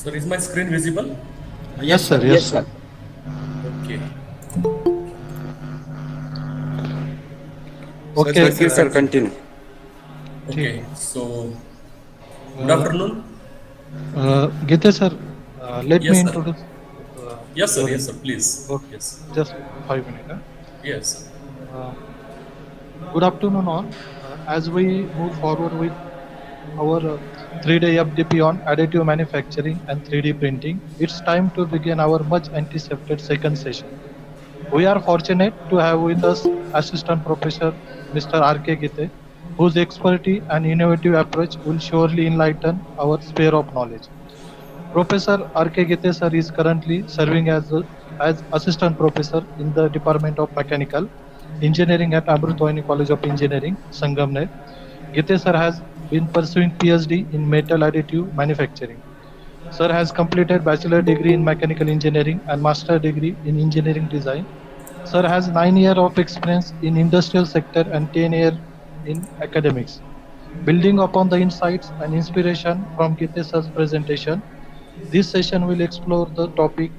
Sir, is my screen visible? Yes, sir. Yes, Yes, sir. sir. Okay. Okay. Thank you, sir. Continue. ठीक Okay. है. So, good Uh, afternoon. Gite sir, let me Yes, sir. introduce Yes, sir. your. Yes, sir. Please. Okay, Yes. just 5 minutes. Yes, sir. Uh, Good afternoon, all. As we move forward with our 3-day FDP on additive manufacturing and 3D printing, it's time to begin our much anticipated second session. We are fortunate to have with us Assistant Professor Mr. R. Gite, whose expertise and innovative approach will surely enlighten our sphere of knowledge. Professor R. Gite sir is currently serving as Assistant Professor in the Department of Mechanical Engineering at Amrutwani College of Engineering, Sangamner. Gite sir has been pursuing PhD in metal additive manufacturing. Sir has completed bachelor degree in mechanical engineering and master degree in engineering design. Sir has 9 years of experience in industrial sector and 10 years in academics. Building upon the insights and inspiration from Gite sir's presentation, this session will explore the topic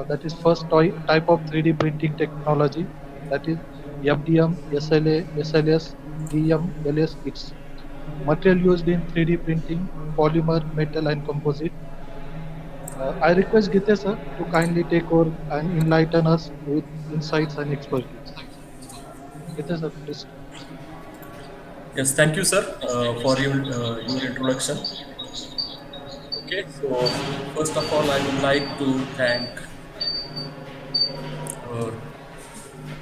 that is first type of 3D printing technology, that is FDM, SLA, SLS, DM, LS, its material used in 3D printing, polymer, metal and composite. I request Gite sir to kindly take over and enlighten us with insights and expertise. Gite sir, please. Yes. Thank you, sir, for your introduction. Okay. So, first of all, I would like to thank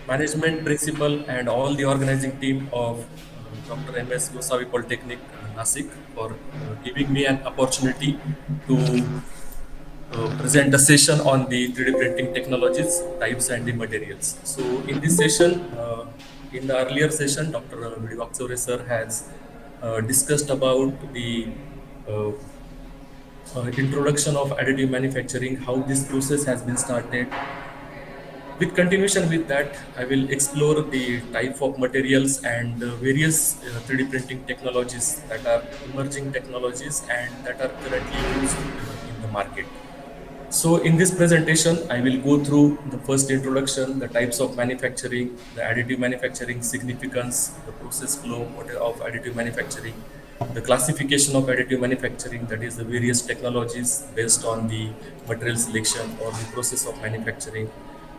management principal and all the organizing team of Dr. M.S. Gosavi Polytechnic, Nasik, for giving me an opportunity to present a session on the 3D printing technologies, types, and the materials. So, in this session, in the earlier session, Dr. Vidivaksore sir has discussed about the uh, introduction of additive manufacturing, how this process has been started. With continuation with that, I will explore the type of materials and various 3D printing technologies that are emerging technologies and that are currently used in the market. So in this presentation, I will go through the first introduction, the types of manufacturing, the additive manufacturing significance, the process flow of additive manufacturing, the classification of additive manufacturing, that is the various technologies based on the material selection or the process of manufacturing,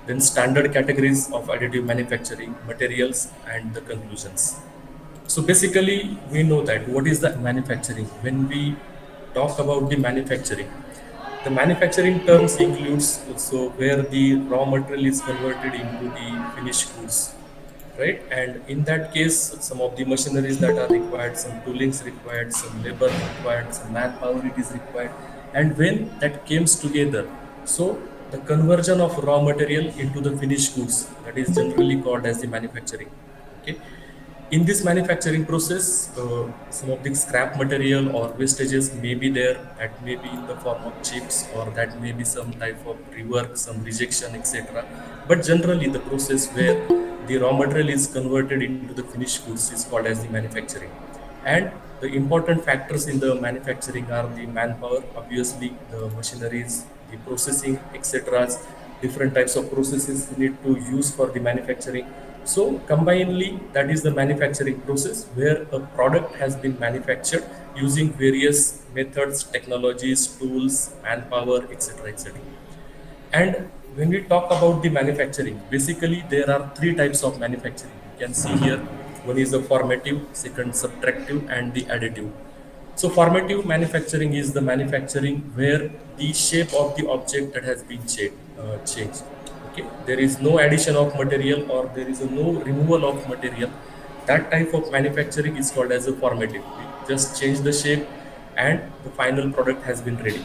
then standard categories of additive manufacturing, materials, and the conclusions. So basically, we know that what is the manufacturing? When we talk about the manufacturing, the manufacturing terms includes so where the raw material is converted into the finished goods, right? And in that case, some of the machineries that are required, some toolings required, some labor required, some manpower it is required, and when that comes together, so the conversion of raw material into the finished goods, that is generally called as the manufacturing. Okay, in this manufacturing process, some of the scrap material or wastages may be there, that may be in the form of chips or that may be some type of rework, some rejection, etc. But generally, the process where the raw material is converted into the finished goods is called as the manufacturing. And the important factors in the manufacturing are the manpower, obviously, the machineries, the processing, etc. Different types of processes we need to use for the manufacturing. So, combinedly, that is the manufacturing process where a product has been manufactured using various methods, technologies, tools, manpower, etc. etc. And when we talk about the manufacturing, basically there are three types of manufacturing. You can see here, one is the formative, second subtractive, and the additive. So formative manufacturing is the manufacturing where the shape of the object that has been changed. Okay, there is no addition of material or there is no removal of material. That type of manufacturing is called as a formative. We just change the shape and the final product has been ready.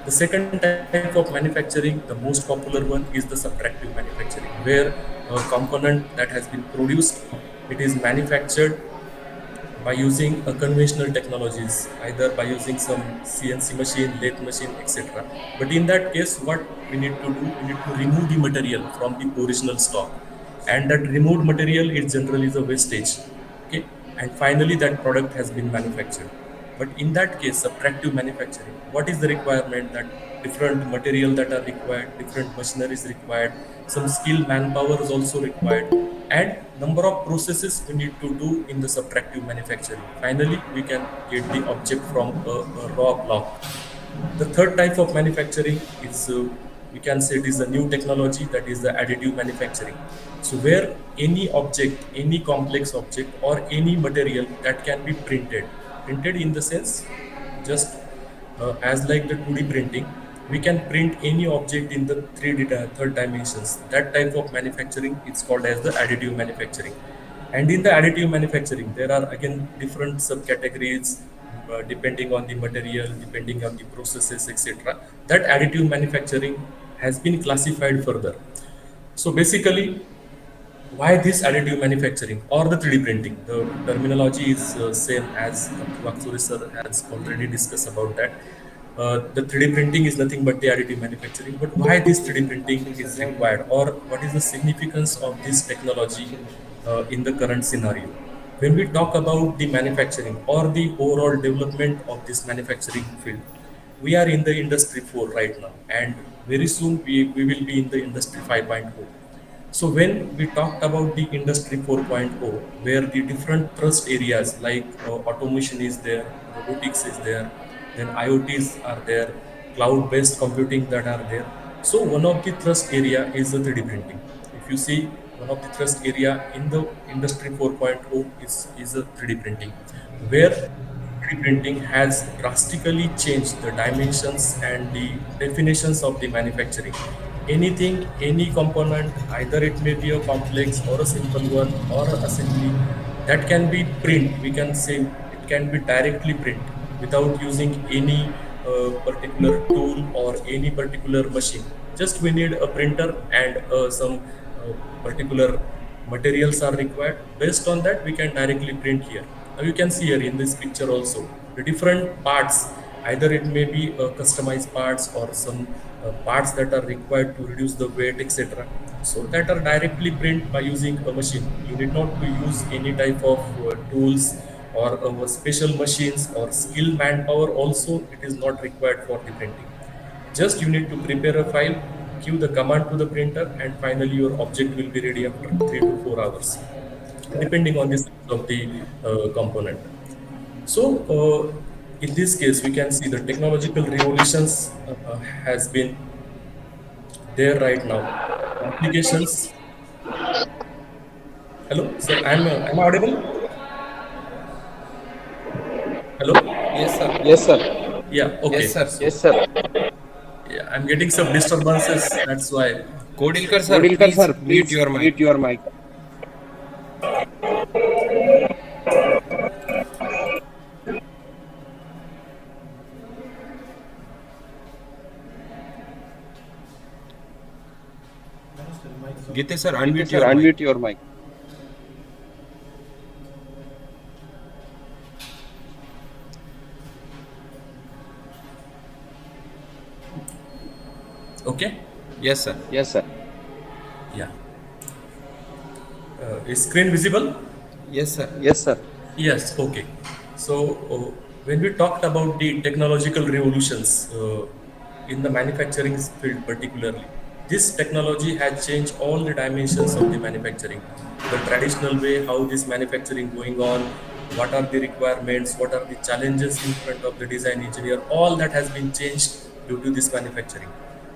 The second type of manufacturing, the most popular one, is the subtractive manufacturing, where a component that has been produced, it is manufactured by using a conventional technologies, either by using some CNC machine, lathe machine, etc. But in that case, what we need to do, we need to remove the material from the original stock, and that removed material is generally the wastage. Okay, and finally, that product has been manufactured. But in that case, subtractive manufacturing, what is the requirement? That different material that are required, different machinery is required, some skill manpower is also required, and number of processes we need to do in the subtractive manufacturing. Finally, we can get the object from a raw block. The third type of manufacturing is, we can say, it is a new technology, that is the additive manufacturing. So where any object, any complex object or any material that can be printed in the sense, just as like the 2D printing, we can print any object in the 3D third dimensions. That type of manufacturing is called as the additive manufacturing. And in the additive manufacturing, there are again different subcategories, depending on the material, depending on the processes, etc. That additive manufacturing has been classified further. So basically, why this additive manufacturing or the 3D printing? The terminology is same as Dr. Vaksuri sir has already discussed about that. The 3D printing is nothing but the additive manufacturing. But why this 3D printing is required, or what is the significance of this technology in the current scenario? When we talk about the manufacturing or the overall development of this manufacturing field, we are in the industry 4 right now, and very soon we will be in the industry 5.0. So when we talked about the industry 4.0, where the different thrust areas like automation is there, robotics is there, then IoTs are there, cloud-based computing that are there. So one of the thrust area is the 3D printing. If you see, one of the thrust area in the industry 4.0 is a 3D printing, where 3D printing has drastically changed the dimensions and the definitions of the manufacturing. Anything, any component, either it may be a complex or a simple one or a assembly, that can be print. We can say it can be directly print without using any particular tool or any particular machine. Just we need a printer and some particular materials are required. Based on that, we can directly print here. Now you can see here in this picture also the different parts. Either it may be customized parts or some parts that are required to reduce the weight, etc. So that are directly print by using a machine. You need not to use any type of tools or special machines or skill manpower. Also, it is not required for the printing. Just you need to prepare a file, give the command to the printer, and finally your object will be ready after 3 to 4 hours, depending on the size of the component. So, in this case, we can see the technological revolutions has been there right now. Applications. Hello, sir. I'm audible. Hello. Yes, sir. Yes, sir. Yeah. Yes, Okay. sir. So, Yes, sir. yeah, I'm getting some disturbances. That's why. Kodilkar, sir, Kodilkar please sir, mute please your mic. mute your mic. Gite, sir, Gite unmute sir, your mic. unmute your mic. Okay. Yes, sir. Yes, sir. Yeah. Is screen visible? Yes, sir. Yes, sir. Yes, okay. So, when we talked about the technological revolutions in the manufacturing field, particularly, this technology has changed all the dimensions of the manufacturing. The traditional way, how this manufacturing going on, what are the requirements, what are the challenges in front of the design engineer, all that has been changed due to this manufacturing.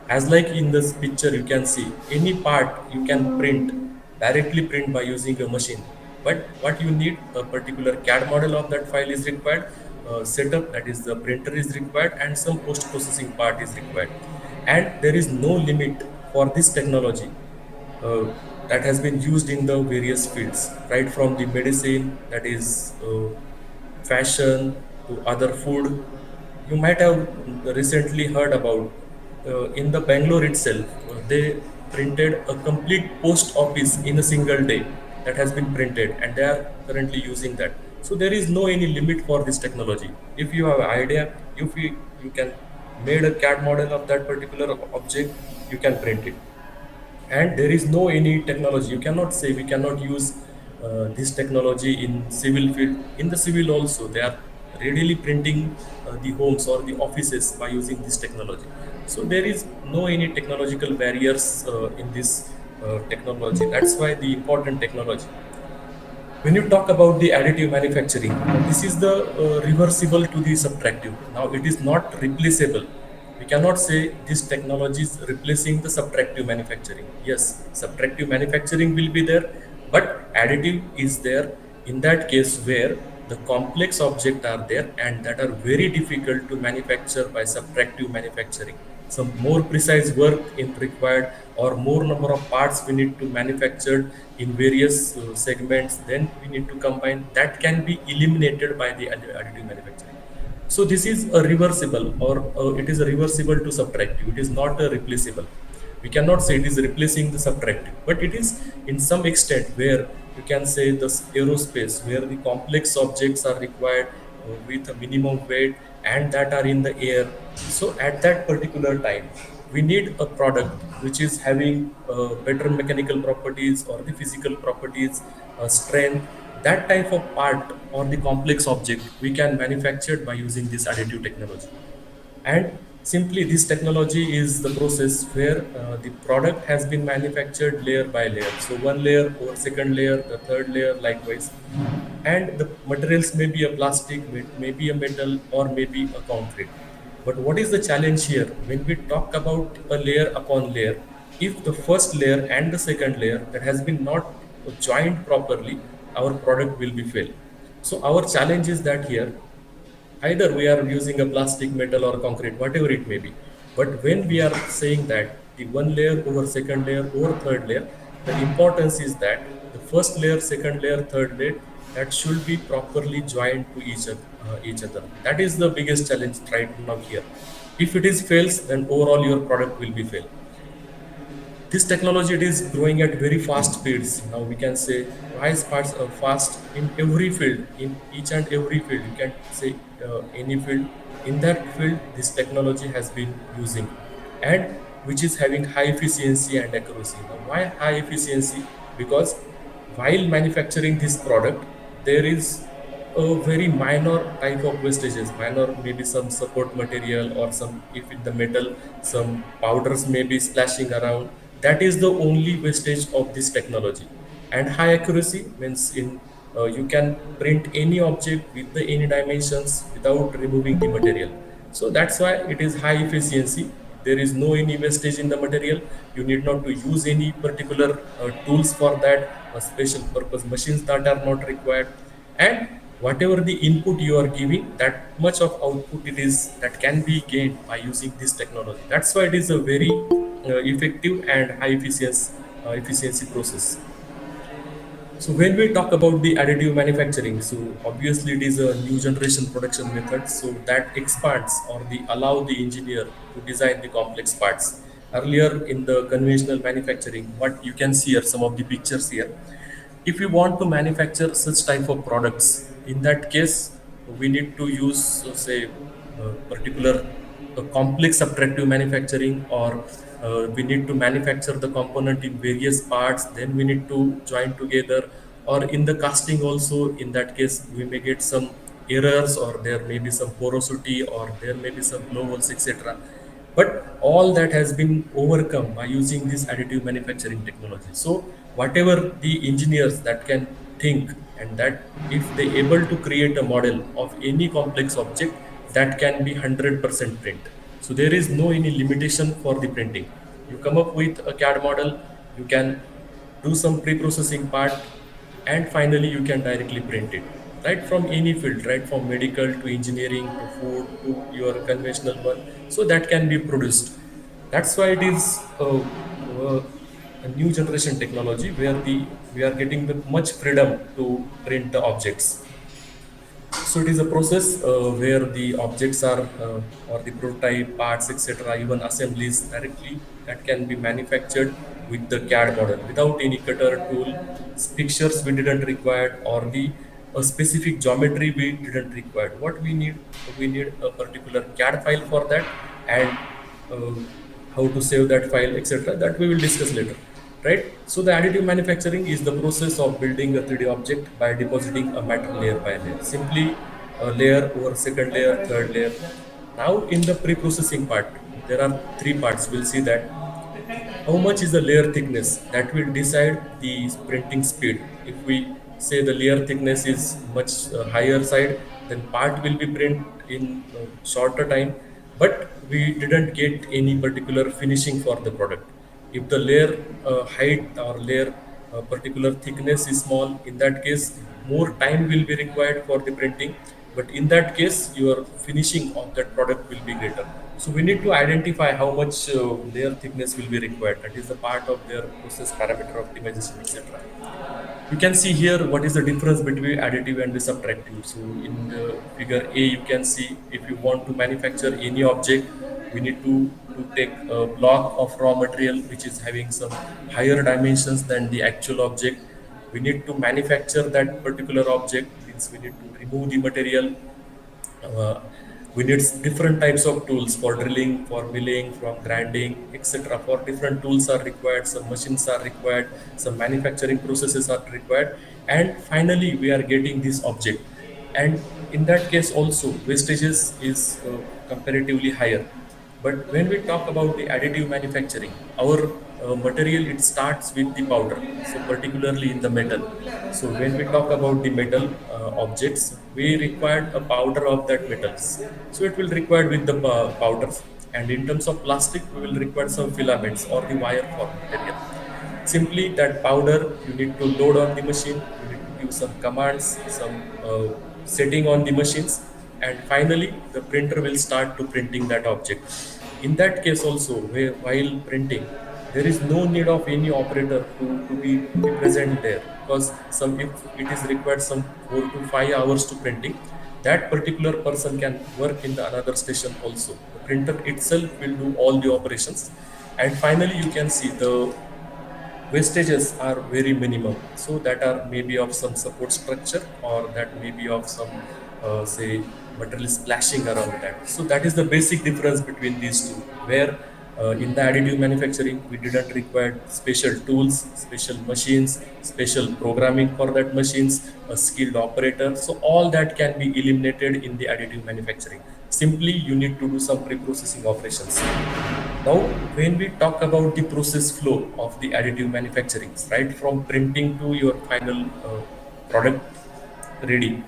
As like in this picture, you can see any part you can print, directly print by using a machine. But what you need, a particular CAD model of that file is required, setup, that is the printer is required, and some post processing part is required. And there is no limit for this technology uh, that has been used in the various fields, right from the medicine, that is fashion, to other food. You might have recently heard about, in the Bangalore itself, they printed a complete post office in a single day, that has been printed, and they are currently using that. So there is no any limit for this technology. If you have an idea, if you can made a CAD model of that particular object, you can print it. And there is no any technology, you cannot say we cannot use this technology in civil field. In the civil also, there are readily printing the homes or the offices by using this technology. So there is no any technological barriers in this technology. That's why the important technology. When you talk about the additive manufacturing, this is the reversible to the subtractive. Now it is not replaceable. We cannot say this technology is replacing the subtractive manufacturing. Yes, subtractive manufacturing will be there, but additive is there in that case where the complex objects are there and that are very difficult to manufacture by subtractive manufacturing. Some more precise work in required or more number of parts we need to manufacture in various segments, then we need to combine, that can be eliminated by the additive manufacturing. So this is a reversible, or it is a reversible to subtractive. It is not a replaceable. We cannot say it is replacing the subtractive, but it is in some extent where you can say the aerospace, where the complex objects are required with a minimum weight and that are in the air. So at that particular time, we need a product which is having better mechanical properties or the physical properties, strength. That type of part or the complex object we can manufacture by using this additive technology. And simply this technology is the process where the product has been manufactured layer by layer. So one layer over second layer, the third layer likewise. And the materials may be a plastic, may be a metal, or maybe a concrete. But what is the challenge here? When we talk about a layer upon layer, if the first layer and the second layer that has been not joined properly, our product will be fail. So our challenge is that here either we are using a plastic, metal, or concrete, whatever it may be. But when we are saying that the one layer over second layer over third layer, the importance is that the first layer, second layer, third layer, that should be properly joined to each other. That is the biggest challenge right now here. If it is fails, then overall your product will be fail. This technology, it is growing at very fast speeds. Now we can say rise parts are fast in every field, in each and every field. You can say any field. In that field, this technology has been using, and which is having high efficiency and accuracy. Now why high efficiency? Because while manufacturing this product, there is a very minor type of wastages, minor maybe some support material or some, if in the metal, some powders may be splashing around. That is the only wastage of this technology. And high accuracy means in you can print any object with the any dimensions without removing the material. So that's why it is high efficiency. There is no any wastage in the material. You need not to use any particular tools for that, special purpose machines that are not required. And whatever the input you are giving, that much of output it is that can be gained by using this technology. That's why it is a very effective and high efficiency process. So when we talk about the additive manufacturing, so obviously it is a new generation production method, so that expands or the allow the engineer to design the complex parts. Earlier in the conventional manufacturing, what you can see here, some of the pictures here, if we want to manufacture such type of products, in that case we need to use say particular complex subtractive manufacturing, or we need to manufacture the component in various parts, then we need to join together. Or in the casting also, in that case we may get some errors, or there may be some porosity, or there may be some glow holes, etc. But all that has been overcome by using this additive manufacturing technology. So whatever the engineers that can think, and that if they able to create a model of any complex object, that can be 100% print. So there is no any limitation for the printing. You come up with a CAD model, you can do some pre-processing part, and finally you can directly print it, right from any field, right from medical to engineering to food to your conventional one. So that can be produced. That's why it is a new generation technology where the we are getting the much freedom to print the objects. So it is a process where the objects are or the prototype parts, etc., even assemblies directly, that can be manufactured with the CAD model without any cutter tool. Pictures we didn't require, or the a specific geometry we didn't require. What we need a particular CAD file for that, and uh, how to save that file, etc. That we will discuss later, right? So the additive manufacturing is the process of building a 3D object by depositing a matter layer by layer. Simply, layer over second layer, third layer. Now in the pre-processing part, there are three parts. We'll see that how much is the layer thickness that will decide the printing speed. If we say the layer thickness is much higher side, then part will be print in shorter time, but we didn't get any particular finishing for the product. If the layer height or layer particular thickness is small, in that case, more time will be required for the printing. But in that case, your finishing of that product will be greater. So we need to identify how much layer thickness will be required. That is the part of their process parameter optimization, etc. You can see here what is the difference between additive and the subtractive. So in the figure A, you can see if you want to manufacture any object, we need to take a block of raw material which is having some higher dimensions than the actual object. We need to manufacture that particular object, means we need to remove the material. uh, we need different types of tools for drilling, for milling, from grinding, etc. For different tools are required, some machines are required, some manufacturing processes are required, and finally we are getting this object. And in that case also, wastages is comparatively higher. But when we talk about the additive manufacturing, our material, it starts with the powder, so particularly in the metal. So when we talk about the metal objects, we required a powder of that metals. So it will require with the powders. And in terms of plastic, we will require some filaments or the wire form material. Simply that powder, you need to load on the machine, you need to give some commands, some setting on the machines, and finally the printer will start to printing that object. In that case also, while printing, there is no need of any operator to be present there, because some, if it is required some 4 to 5 hours to printing, that particular person can work in the another station also. The printer itself will do all the operations, and finally you can see the wastages are very minimum, so that are maybe of some support structure, or that may be of some say material splashing around that. So that is the basic difference between these two, where in the additive manufacturing we didn't require special tools, special machines, special programming for that machines, a skilled operator. So all that can be eliminated in the additive manufacturing. Simply you need to do some pre-processing operations. Now, when we talk about the process flow of the additive manufacturing, right from printing to your final product ready.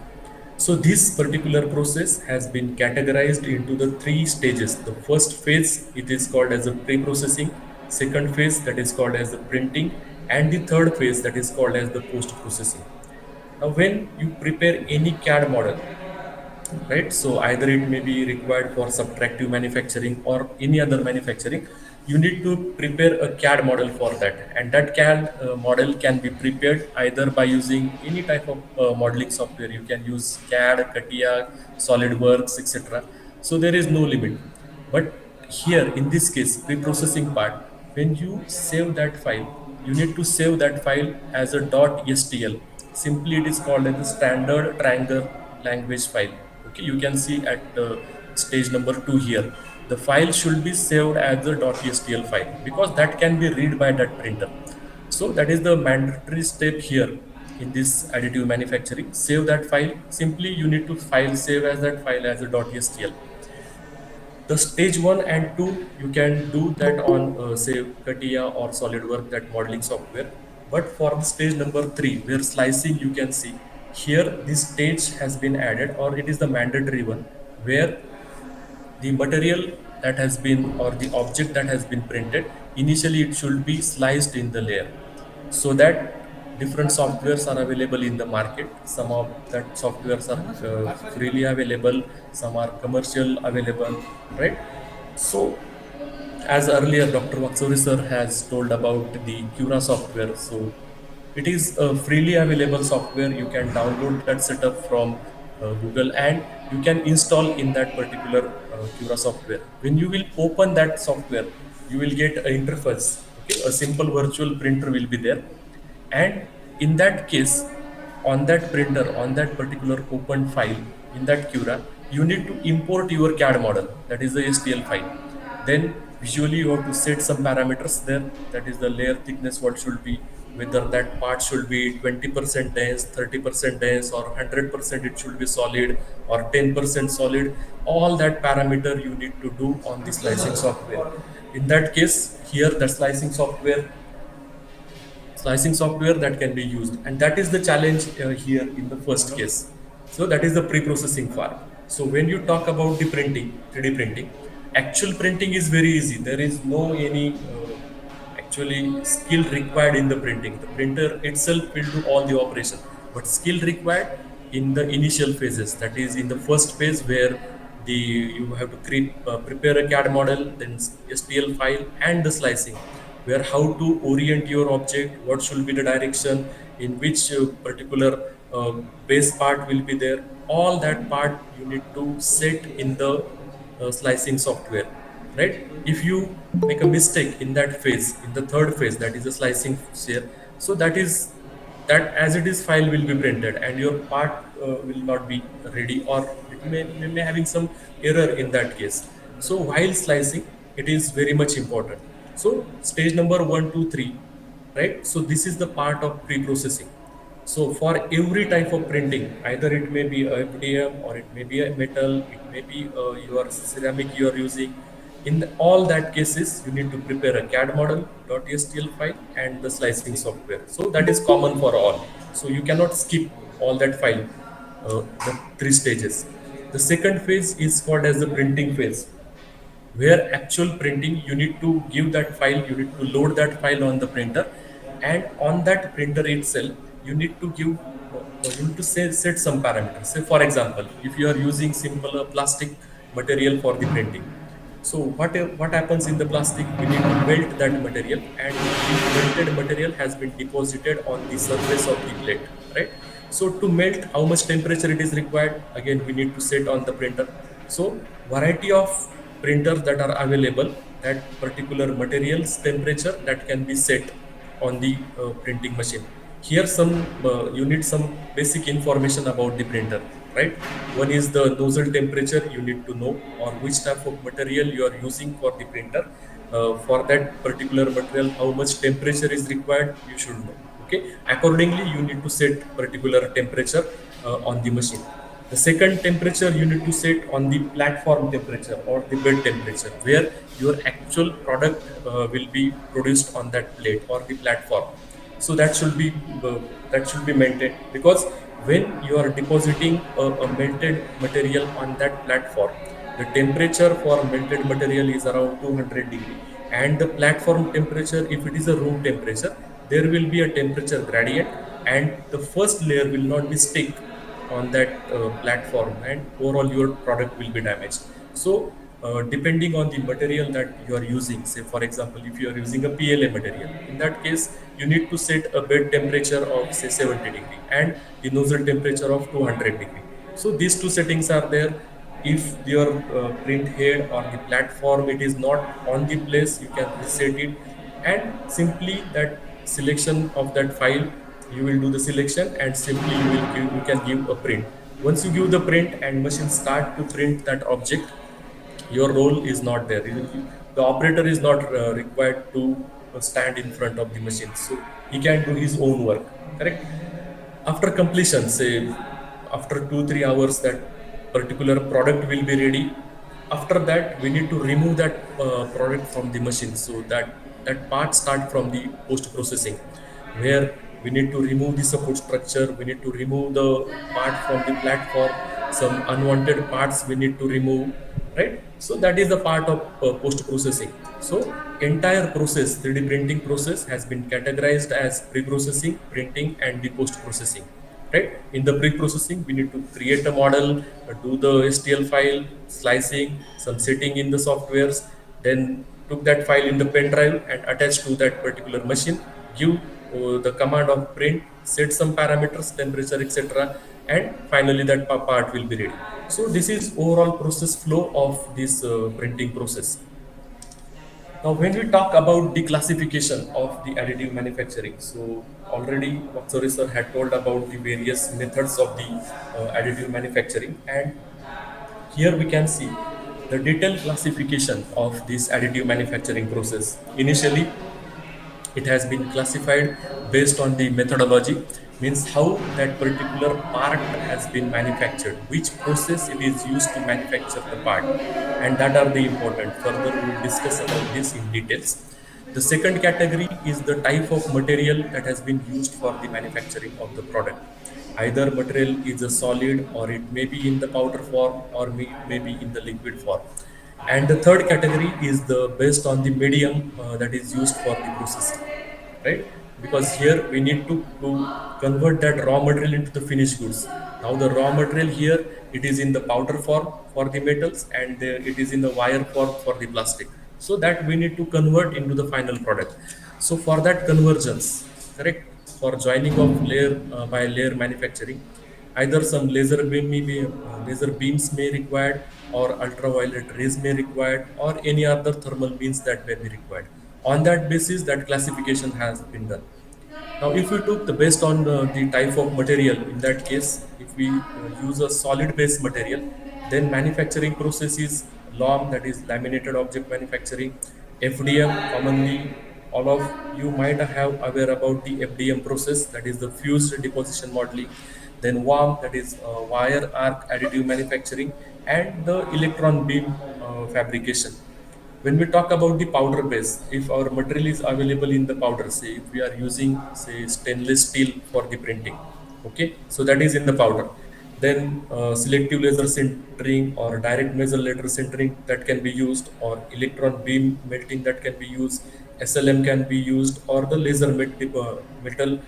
So this particular process has been categorized into the three stages. The first phase, it is called as a pre-processing. Second phase, that is called as the printing, and the third phase, that is called as the post-processing. Now, when you prepare any CAD model, right? So either it may be required for subtractive manufacturing or any other manufacturing. You need to prepare a CAD model for that, and that CAD model can be prepared either by using any type of modeling software. You can use CAD, CATIA, SolidWorks, etc. So there is no limit. But here in this case, pre-processing part, when you save that file, you need to save that file as a .stl. Simply it is called as the standard triangle language file. Okay, you can see at stage number 2 here. The file should be saved as a .stl file, because that can be read by that printer. So that is the mandatory step here in this additive manufacturing. Save that file. Simply you need to file save as that file as a .stl. The stage 1 and 2, you can do that on say CATIA or SolidWorks, that modeling software. But for the stage number 3, where slicing, you can see here this stage has been added, or it is the mandatory one, where the material that has been, or the object that has been printed, initially it should be sliced in the layer. So that different softwares are available in the market. Some of that softwares are freely available, some are commercial available, right? So as earlier Dr. Vaksori sir has told about the Cura software, so it is a freely available software. You can download that setup from Google, and you can install in that particular Cura software. When you will open that software, you will get an interface. Okay, a simple virtual printer will be there, and in that case, on that printer, on that particular open file in that Cura, you need to import your CAD model. That is the STL file. Then visually you have to set some parameters there. That is the layer thickness, what should be, whether that part should be 20% dense, 30% dense, or 100% it should be solid, or 10% solid. All that parameter you need to do on the slicing software. In that case, here the slicing software that can be used, and that is the challenge here in the first case. So that is the pre-processing part. So when you talk about the printing, 3D printing, actual printing is very easy. There is no any actually skill required in the printing. The printer itself will do all the operation, but skill required in the initial phases, that is in the first phase where the you have to prepare a CAD model, then STL file, and the slicing, where how to orient your object, what should be the direction, in which particular base part will be there. All that part you need to set in the slicing software, right? If you make a mistake in that phase, in the third phase, that is the slicing share, so that as it is file will be printed and your part will not be ready, or it may having some error in that case. So while slicing, it is very much important. So stage number 1, 2, 3, right? So this is the part of pre-processing. So for every type of printing, either it may be a FDM, or it may be a metal, it may be your ceramic you are using. In all that cases, you need to prepare a CAD model, .stl file, and the slicing software. So that is common for all. So you cannot skip all that file, the three stages. The second phase is called as the printing phase, where actual printing you need to give that file, you need to load that file on the printer, and on that printer itself you need to give you need to set some parameters. Say for example, if you are using simple plastic material for the printing, so what happens in the plastic, we need to melt that material, and the melted material has been deposited on the surface of the plate, right? So to melt, how much temperature it is required, again we need to set on the printer. So variety of printers that are available, that particular materials temperature that can be set on the printing machine. Here some you need some basic information about the printer, right? One is the nozzle temperature you need to know, or which type of material you are using for the printer. For that particular material, how much temperature is required, you should know. Okay, accordingly you need to set particular temperature on the machine. The second temperature you need to set on the platform temperature or the bed temperature, where your actual product will be produced on that plate or the platform. So that should be maintained, because when you are depositing a melted material on that platform, the temperature for melted material is around 200 degree, and the platform temperature, if it is a room temperature, there will be a temperature gradient, and the first layer will not be stick on that platform, and overall your product will be damaged. So depending on the material that you are using, say for example, if you are using a PLA material, in that case you need to set a bed temperature of say 70 degree and the nozzle temperature of 200 degree. So these two settings are there. If your print head or the platform it is not on the place, you can reset it, and simply that selection of that file, you will do the selection, and simply you can give a print. Once you give the print and machine start to print that object, your role is not there. The operator is not required to stand in front of the machine, so he can do his own work, correct? After completion, say after 2 3 hours, that particular product will be ready. After that, we need to remove that product from the machine, so that part start from the post processing, where we need to remove the support structure, we need to remove the part from the platform, some unwanted parts we need to remove, right? So that is the part of post processing. So entire process, 3D printing process, has been categorized as pre-processing, printing, and the post processing, right? In the pre-processing, we need to create a model, do the STL file, slicing, some setting in the softwares, then took that file in the pen drive and attach to that particular machine, give the command of print, set some parameters, temperature, etc., and finally that part will be ready. So this is overall process flow of this printing process. Now, when we talk about the classification of the additive manufacturing, so already Vatsori sir had told about the various methods of the additive manufacturing, and here we can see the detailed classification of this additive manufacturing process. Initially, It has been classified based on the methodology, means how that particular part has been manufactured, which process it is used to manufacture the part, and that are the important. Further, we will discuss about this in details. The second category is the type of material that has been used for the manufacturing of the product. Either material is a solid, or it may be in the powder form, or it may be in the liquid form. And the third category is the based on the medium that is used for the processing, right? Because here we need to convert that raw material into the finished goods. Now the raw material here, it is in the powder form for the metals, and it is in the wire form for the plastic. So that we need to convert into the final product. So for that convergence, correct, for joining of layer by layer manufacturing, either some laser beams may required, or ultraviolet rays may required, or any other thermal means that may be required. On that basis, that classification has been done. Now, if we took the based on the type of material, in that case, if we use a solid base material, then manufacturing process is LOM, that is laminated object manufacturing. FDM, commonly all of you might have aware about the FDM process, that is the fused deposition modeling. Then WARM, that is wire arc additive manufacturing, and the electron beam fabrication. When we talk about the powder base, if our material is available in the powder, say if we are using say stainless steel for the printing, okay, so that is in the powder. Then selective laser sintering or direct laser laser sintering that can be used, or electron beam melting that can be used, SLM can be used, or the metal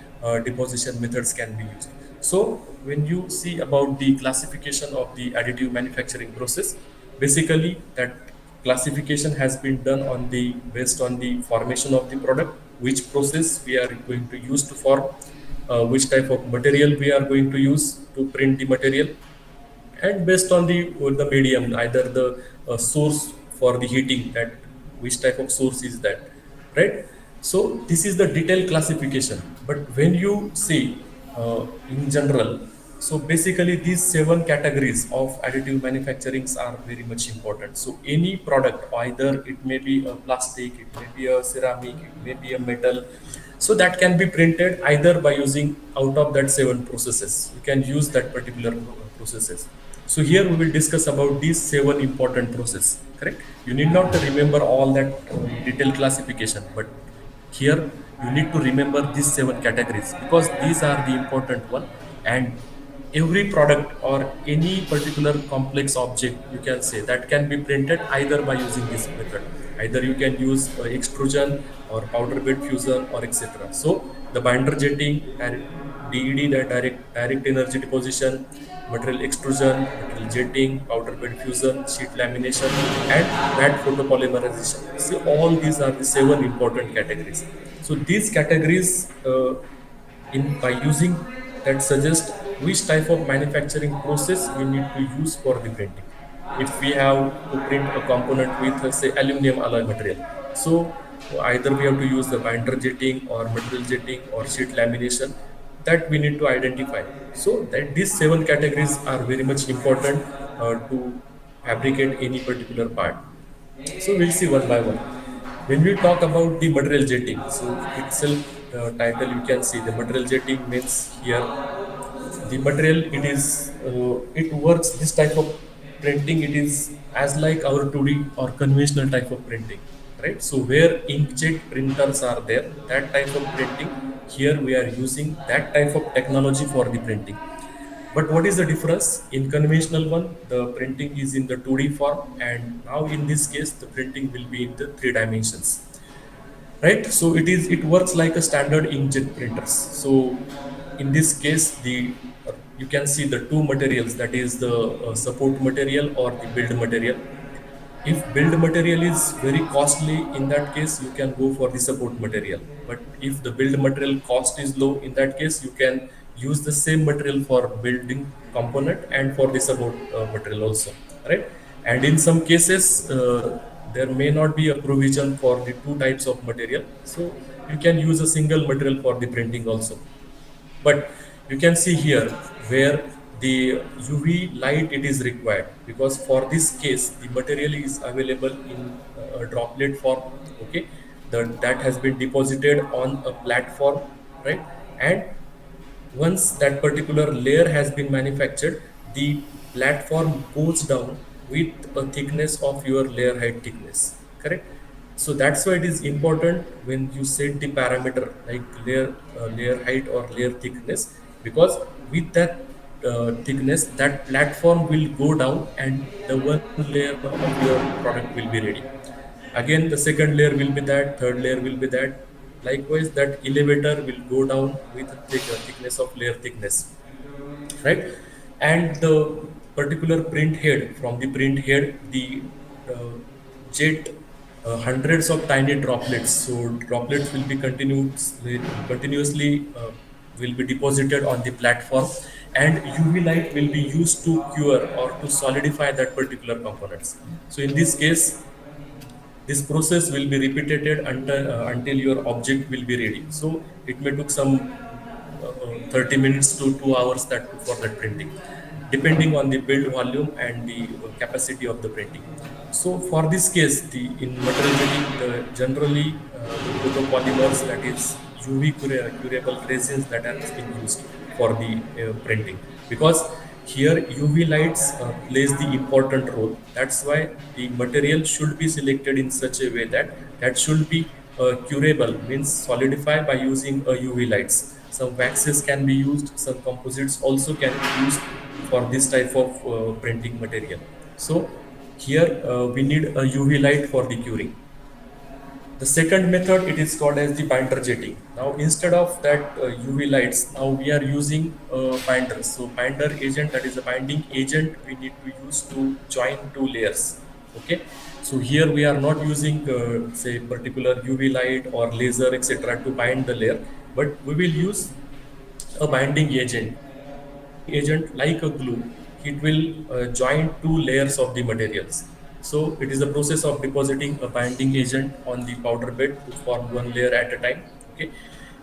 deposition methods can be used. So when you see about the classification of the additive manufacturing process, basically that classification has been done on the based on the formation of the product, which process we are going to use to form, which type of material we are going to use to print the material, and based on the medium, either the source for the heating, that which type of source is that, right? So this is the detailed classification. But when you see in general, so basically these seven categories of additive manufacturings are very much important. So any product, either it may be a plastic, it may be a ceramic, it may be a metal, so that can be printed either by using out of that seven processes. You can use that particular processes. So here we will discuss about these seven important process, correct? You need not to remember all that detailed classification, but here you need to remember these seven categories, because these are the important one. And every product or any particular complex object, you can say, that can be printed either by using this method. Either you can use extrusion or powder bed fusion or etc. So the binder jetting, DED, that direct energy deposition, material extrusion, material jetting, powder bed fusion, sheet lamination, and matte photopolymerization. See, all these are the seven important categories. So these categories, in by using that, suggest which type of manufacturing process we need to use for the printing. If we have to print a component with say aluminum alloy material, so either we have to use the binder jetting or material jetting or sheet lamination, that we need to identify. So that these seven categories are very much important to fabricate any particular part. So we'll see one by one. When we talk about the material jetting, so itself the title you can see, the material jetting means here the material, it is it works this type of printing, it is as like our 2D or conventional type of printing, right? So where inkjet printers are there, that type of printing, here we are using that type of technology for the printing. But what is the difference? In conventional one, the printing is in the 2D form, and now in this case the printing will be in the 3 dimensions, right? So it works like a standard inkjet printers. So in this case, the you can see the two materials, that is the support material or the build material. If build material is very costly, in that case you can go for the support material. But if the build material cost is low, in that case you can use the same material for building component and for the support material also, right? And in some cases there may not be a provision for the two types of material, so you can use a single material for the printing also. But you can see here where the UV light it is required, because for this case the material is available in a droplet form, okay? that has been deposited on a platform, right? And once that particular layer has been manufactured, the platform goes down with a thickness of your layer height thickness, correct? So that's why it is important when you set the parameter like layer height or layer thickness, because with that thickness, that platform will go down and the one layer of your product will be ready. Again, the second layer will be that, third layer will be that. Likewise, that elevator will go down with a thickness of layer thickness, right? And the particular print head, from the print head, the uh, jet hundreds of tiny droplets. So droplets will be continuously will be deposited on the platform, and UV light will be used to cure or to solidify that particular components. So in this case, this process will be repeated until your object will be ready. So it may took some 30 minutes to 2 hours that for that printing, depending on the build volume and the capacity of the printing. So for this case, in material jetting, generally the photopolymers, that is UV curable resins, that has been used for the printing, because here UV lights plays the important role. That's why the material should be selected in such a way that should be curable, means solidify by using UV lights. Some waxes can be used, some composites also can be used for this type of printing material. So here we need a UV light for the curing. The second method, it is called as the binder jetting. Now instead of that UV lights, now we are using binders. So binder agent, that is a binding agent we need to use to join two layers. Okay. So here we are not using say particular UV light or laser etc. to bind the layer, but we will use a binding agent. Agent like a glue, it will join two layers of the materials. So it is a process of depositing a binding agent on the powder bed to form one layer at a time. Okay,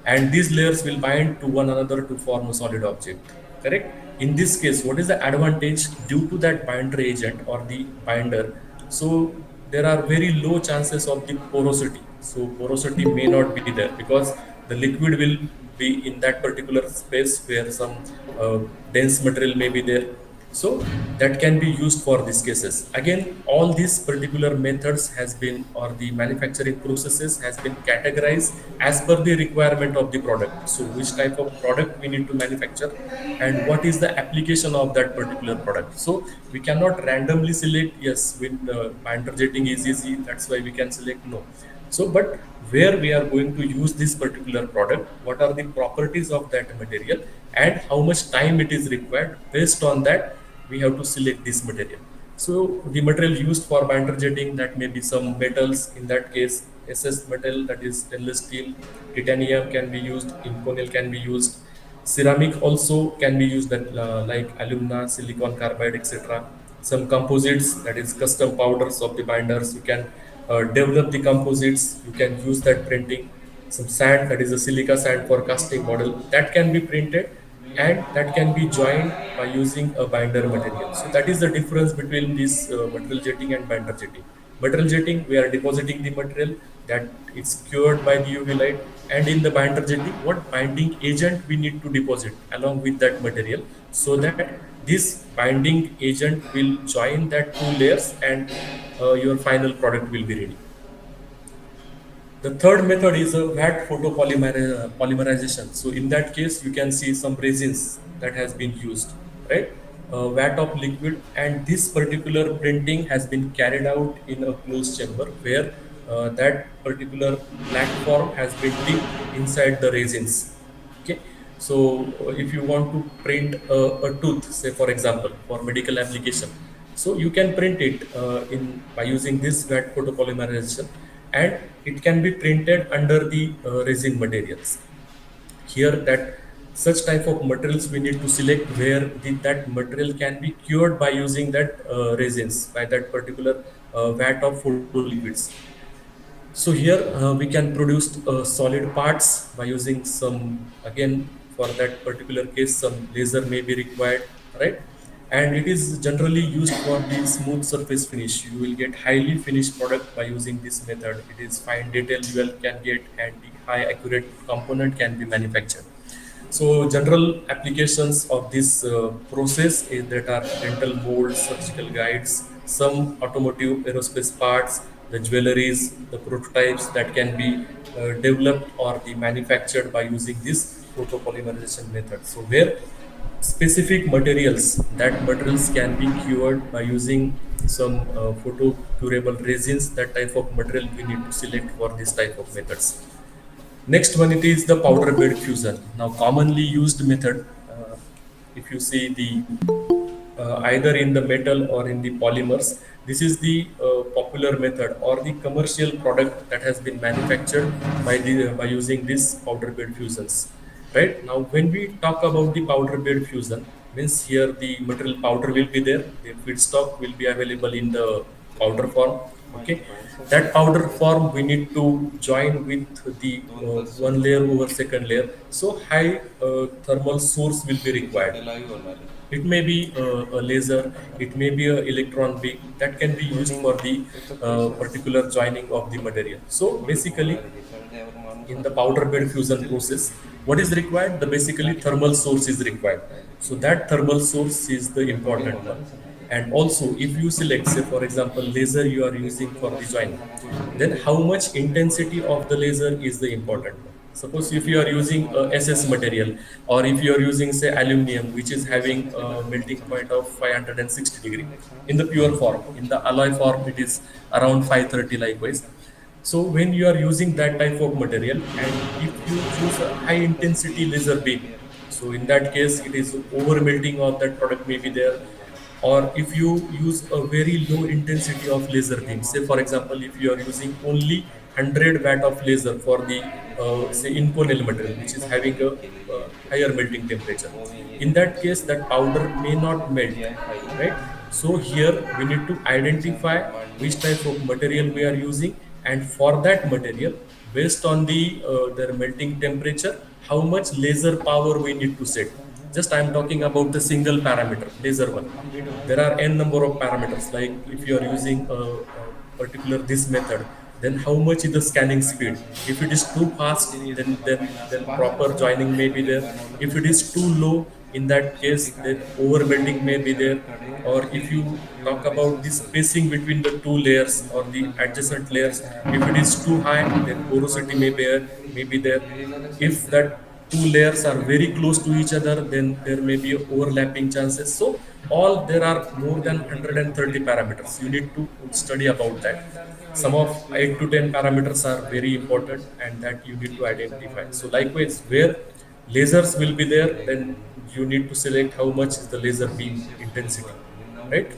and these layers will bind to one another to form a solid object. Correct. In this case, what is the advantage due to that binder agent or the binder? So there are very low chances of the porosity. So porosity may not be there because the liquid will be in that particular space where some uh, dense material may be there. So that can be used for these cases. Again, all these particular methods has been, or the manufacturing processes has been categorized as per the requirement of the product. So which type of product we need to manufacture and what is the application of that particular product. So we cannot randomly select, yes, with binder jetting is easy, that's why we can select no. So, but where we are going to use this particular product, what are the properties of that material, and how much time it is required. Based on that, we have to select this material. So, the material used for binder jetting, that may be some metals. In that case, SS metal, that is stainless steel, titanium can be used, inconel can be used, ceramic also can be used, that like alumina, silicon carbide, etc. Some composites, that is custom powders of the binders. You can develop the composites. You can use that printing. Some sand, that is a silica sand for casting model, that can be printed and that can be joined by using a binder material. So that is the difference between this material jetting and binder jetting. Material jetting, we are depositing the material that it's cured by the UV light, and in the binder jetting, what binding agent we need to deposit along with that material, so that this binding agent will join that two layers and your final product will be ready. The third method is a VAT polymerization. So in that case, you can see some resins that has been used, right? Vat of liquid, and this particular printing has been carried out in a closed chamber where that particular platform has been dipped inside the resins. Okay, so if you want to print a tooth, say for example, for medical application, so you can print it in by using this wet photopolymerization, and it can be printed under the resin materials. Here, that such type of materials we need to select where that material can be cured by using that resins by that particular vat of photo liquids. So here we can produce solid parts by using some, again, for that particular case, some laser may be required, right? and it is generally used for the smooth surface finish. You will get highly finished product by using this method. It is fine detail you can get, and the high accurate component can be manufactured. So general applications of this process is that are dental molds, surgical guides, some automotive aerospace parts, the jewelries, the prototypes that can be developed or be manufactured by using this photopolymerization method. So where specific materials, that materials can be cured by using some photo curable resins. That type of material we need to select for this type of methods. Next one, it is the powder bed fusion. Now, commonly used method, if you see the either in the metal or in the polymers, this is the popular method or the commercial product that has been manufactured by using this powder bed fusions. Right now, when we talk about the powder bed fusion, means here the material powder will be there, the feedstock will be available in the powder form. Okay, that powder form we need to join with the one layer over second layer. So high thermal source will be required. It may be a laser, it may be a electron beam that can be used for the particular joining of the material. So basically, in the powder bed fusion process, what is required? The basically thermal source is required. So that thermal source is the important one. And also, if you select, say for example, laser you are using for the joining, then how much intensity of the laser is the important one. Suppose if you are using SS material, or if you are using say aluminum, which is having a melting point of 560 degree in the pure form, in the alloy form it is around 530 likewise. So when you are using that type of material, and if you choose a high intensity laser beam, so in that case it is over melting of that product may be there. Or if you use a very low intensity of laser beam, say for example if you are using only 100 watt of laser for the say inconel material which is having a higher melting temperature, in that case that powder may not melt, right? So here we need to identify which type of material we are using, and for that material, based on the their melting temperature, how much laser power we need to set. Just I am talking about the single parameter, laser one. There are n number of parameters. Like if you are using a particular this method, then how much is the scanning speed? If it is too fast, then proper joining may be there. If it is too low, in that case then overbending may be there. Or if you talk about the spacing between the two layers or the adjacent layers, if it is too high, then porosity may be there. If that two layers are very close to each other, then there may be overlapping chances. So all there are more than 130 parameters. You need to study about that. Some of 8 to 10 parameters are very important, and that you need to identify. So likewise, where lasers will be there, then you need to select how much is the laser beam intensity, right?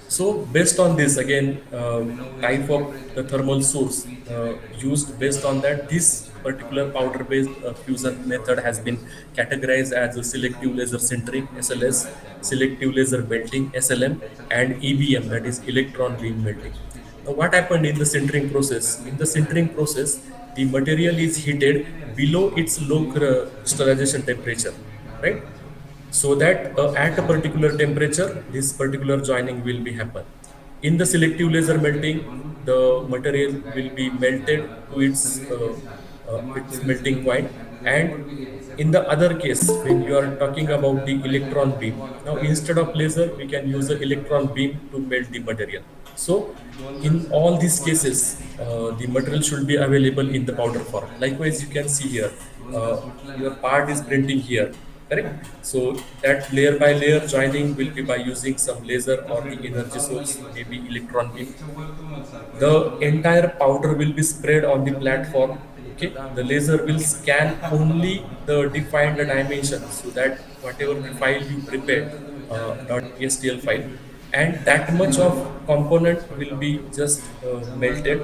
So based on this, again, type of the thermal source used, based on that, this particular powder-based fusion method has been categorized as a selective laser sintering (SLS), selective laser melting (SLM), and EBM, that is electron beam melting. Now, what happened in the sintering process? In the sintering process, the material is heated below its low crystallization temperature, right? So that at a particular temperature, this particular joining will be happen. In the selective laser melting, the material will be melted to its melting point. And in the other case, when you are talking about the electron beam, now instead of laser, we can use the electron beam to melt the material. So in all these cases, the material should be available in the powder form. Likewise, you can see here, your part is printing here, correct? So that layer by layer joining will be by using some laser or the energy source, maybe electron beam. The entire powder will be spread on the platform. Okay, the laser will scan only the defined dimension, so that whatever the file you prepared, .pstl file, and that much of component will be just melted,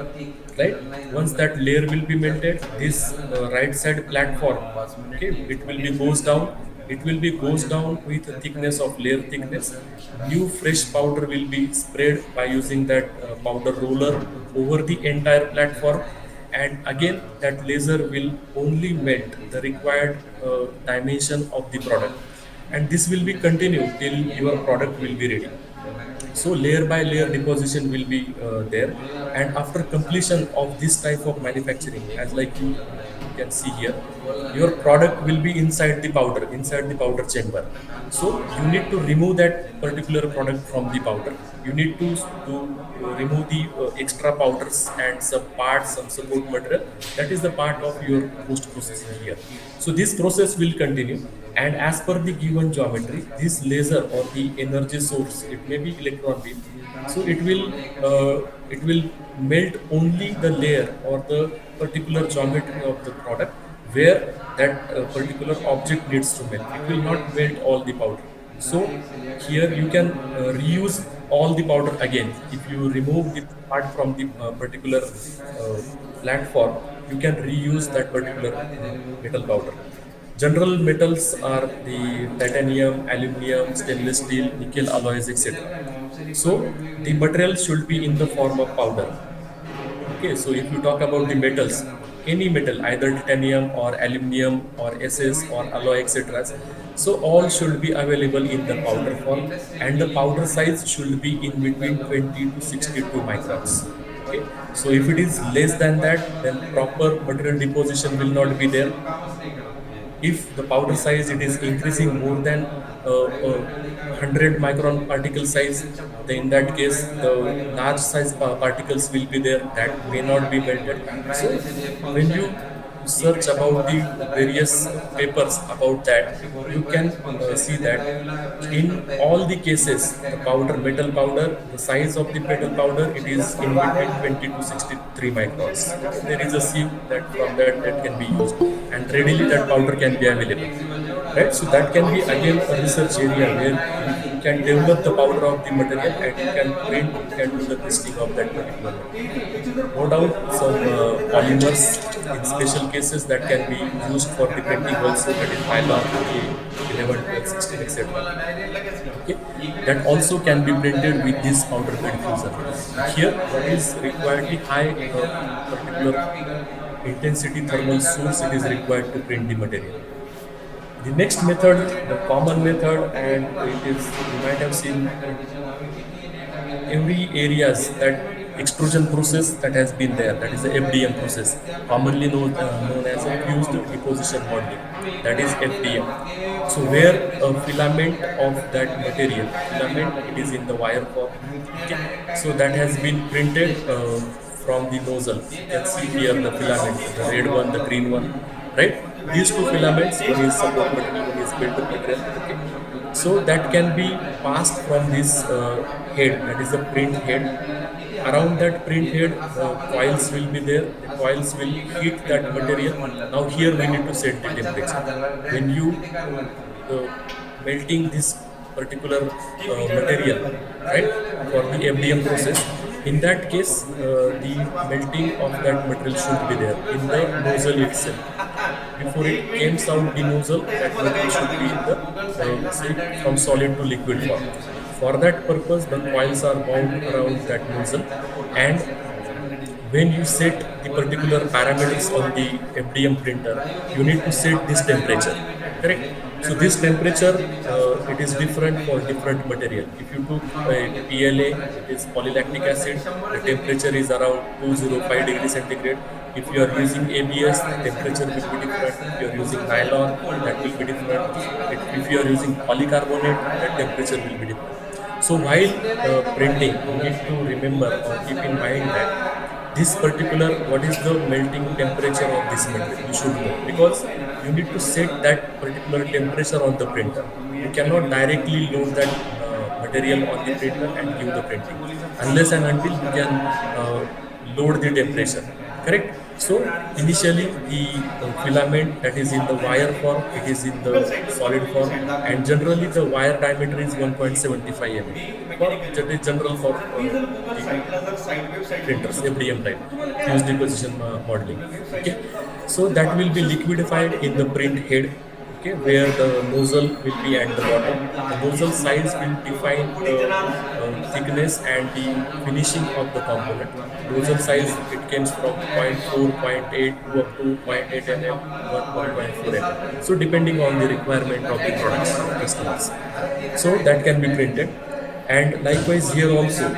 right? Once that layer will be melted, this right side platform, okay, it will be goes down. It will be goes down with a thickness of layer thickness. New fresh powder will be sprayed by using that powder roller over the entire platform, and again that laser will only melt the required dimension of the product. and this will be continued till your product will be ready. So layer by layer deposition will be there, and after completion of this type of manufacturing, as like you can see here, your product will be inside the powder chamber. So you need to remove that particular product from the powder. You need to remove the extra powders and some parts, some support material. That is the part of your post processing here. So this process will continue, and as per the given geometry, this laser or the energy source, it may be electron beam, so it will melt only the layer or the particular geometry of the product where that particular object needs to melt. It will not melt all the powder. So here you can reuse all the powder again. If you remove the part from the particular platform, you can reuse that particular metal powder. General metals are the titanium, aluminum, stainless steel, nickel alloys, etc. So the material should be in the form of powder. Okay, so if you talk about the metals, any metal, either titanium or aluminum or SS or alloy, etc. So all should be available in the powder form, and the powder size should be in between 20 to 62 microns. Okay, so if it is less than that, then proper material deposition will not be there. If the powder size it is increasing more than 100 micron particle size, then in that case the large size particles will be there that may not be melted. So when you search about the various papers about that, you can see that in all the cases, the metal powder, the size of the metal powder, it is in between 20 to 63 microns. Okay, there is a sieve that from that can be used, and readily that powder can be available. Right, so that can be again a research area where you can develop the powder of the material, and you can print, you can do the testing of that particular material. No doubt, some polymers in special cases that can be used for the printing also, that is nylon, 11, 12, 16, etc. Okay, that also can be printed with this powder bed fuser. Here, what is required, the high particular intensity thermal source it is required to print the material. The next method, the common method, and it is, you might have seen every areas, that extrusion process that has been there, that is the FDM process, commonly known as a fused deposition modeling, that is FDM. So where a filament of that material, filament, it is in the wire form. Okay, so that has been printed from the nozzle. You can see here the filament, the red one, the green one, right? These two filaments, one is support material, one is builder material. Okay, so that can be passed from this head, that is the print head. Around that print head, coils will be there. The coils will heat that material. Now here we need to set the temperature. When you uh, melting this particular material, right, for the FDM process, in that case, the melting of that material should be there in the nozzle itself. Before it comes out the nozzle, that material should be in the say from solid to liquid form. For that purpose, the coils are wound around that nozzle, and when you set the particular parameters on the FDM printer, you need to set this temperature, correct? So this temperature, it is different for different material. If you took a PLA, it is polylactic acid, the temperature is around 205 degrees centigrade. If you are using ABS, the temperature will be different. If you are using nylon, that will be different. If you are using polycarbonate, that temperature will be different. So while printing, you need to remember or keep in mind that this particular, what is the melting temperature of this material, you should know, because you need to set that particular temperature on the printer. You cannot directly load that material on the printer and give the printing unless and until you can load the temperature, correct? So initially the filament that is in the wire form, it is in the solid form, and generally the wire diameter is 1.75 mm. For that is general for the printers, FDM type, fused deposition modeling. Okay, so that will be liquidified in the print head. okay, where the nozzle will be at the bottom. The nozzle size will define the thickness and the finishing of the component. Nozzle size, it comes from zero point 0.4, zero point 0.8 to up to 0.8 mm, 1.4 mm. So depending on the requirement of the products customers. So that can be printed. And likewise here also,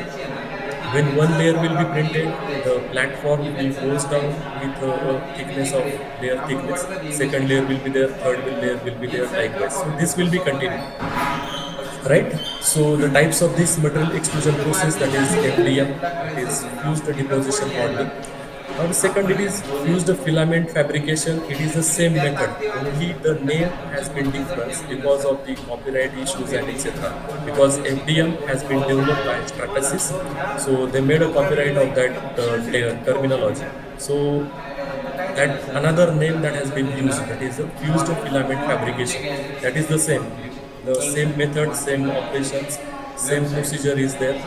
when one layer will be printed, the platform will goes down with a thickness of layer thickness. Second layer will be there, third layer will be there, likewise. So this will be continued, right? So the types of this material extrusion process, that is FDM, that is fused deposition modeling. Now the second, it is fused filament fabrication. It is the same method, only the name has been different because of the copyright issues and etc. Because FDM has been developed by Stratasys, so they made a copyright of that terminology. So that another name that has been used, that is a fused filament fabrication. That is the same method, same operations, same procedure is there.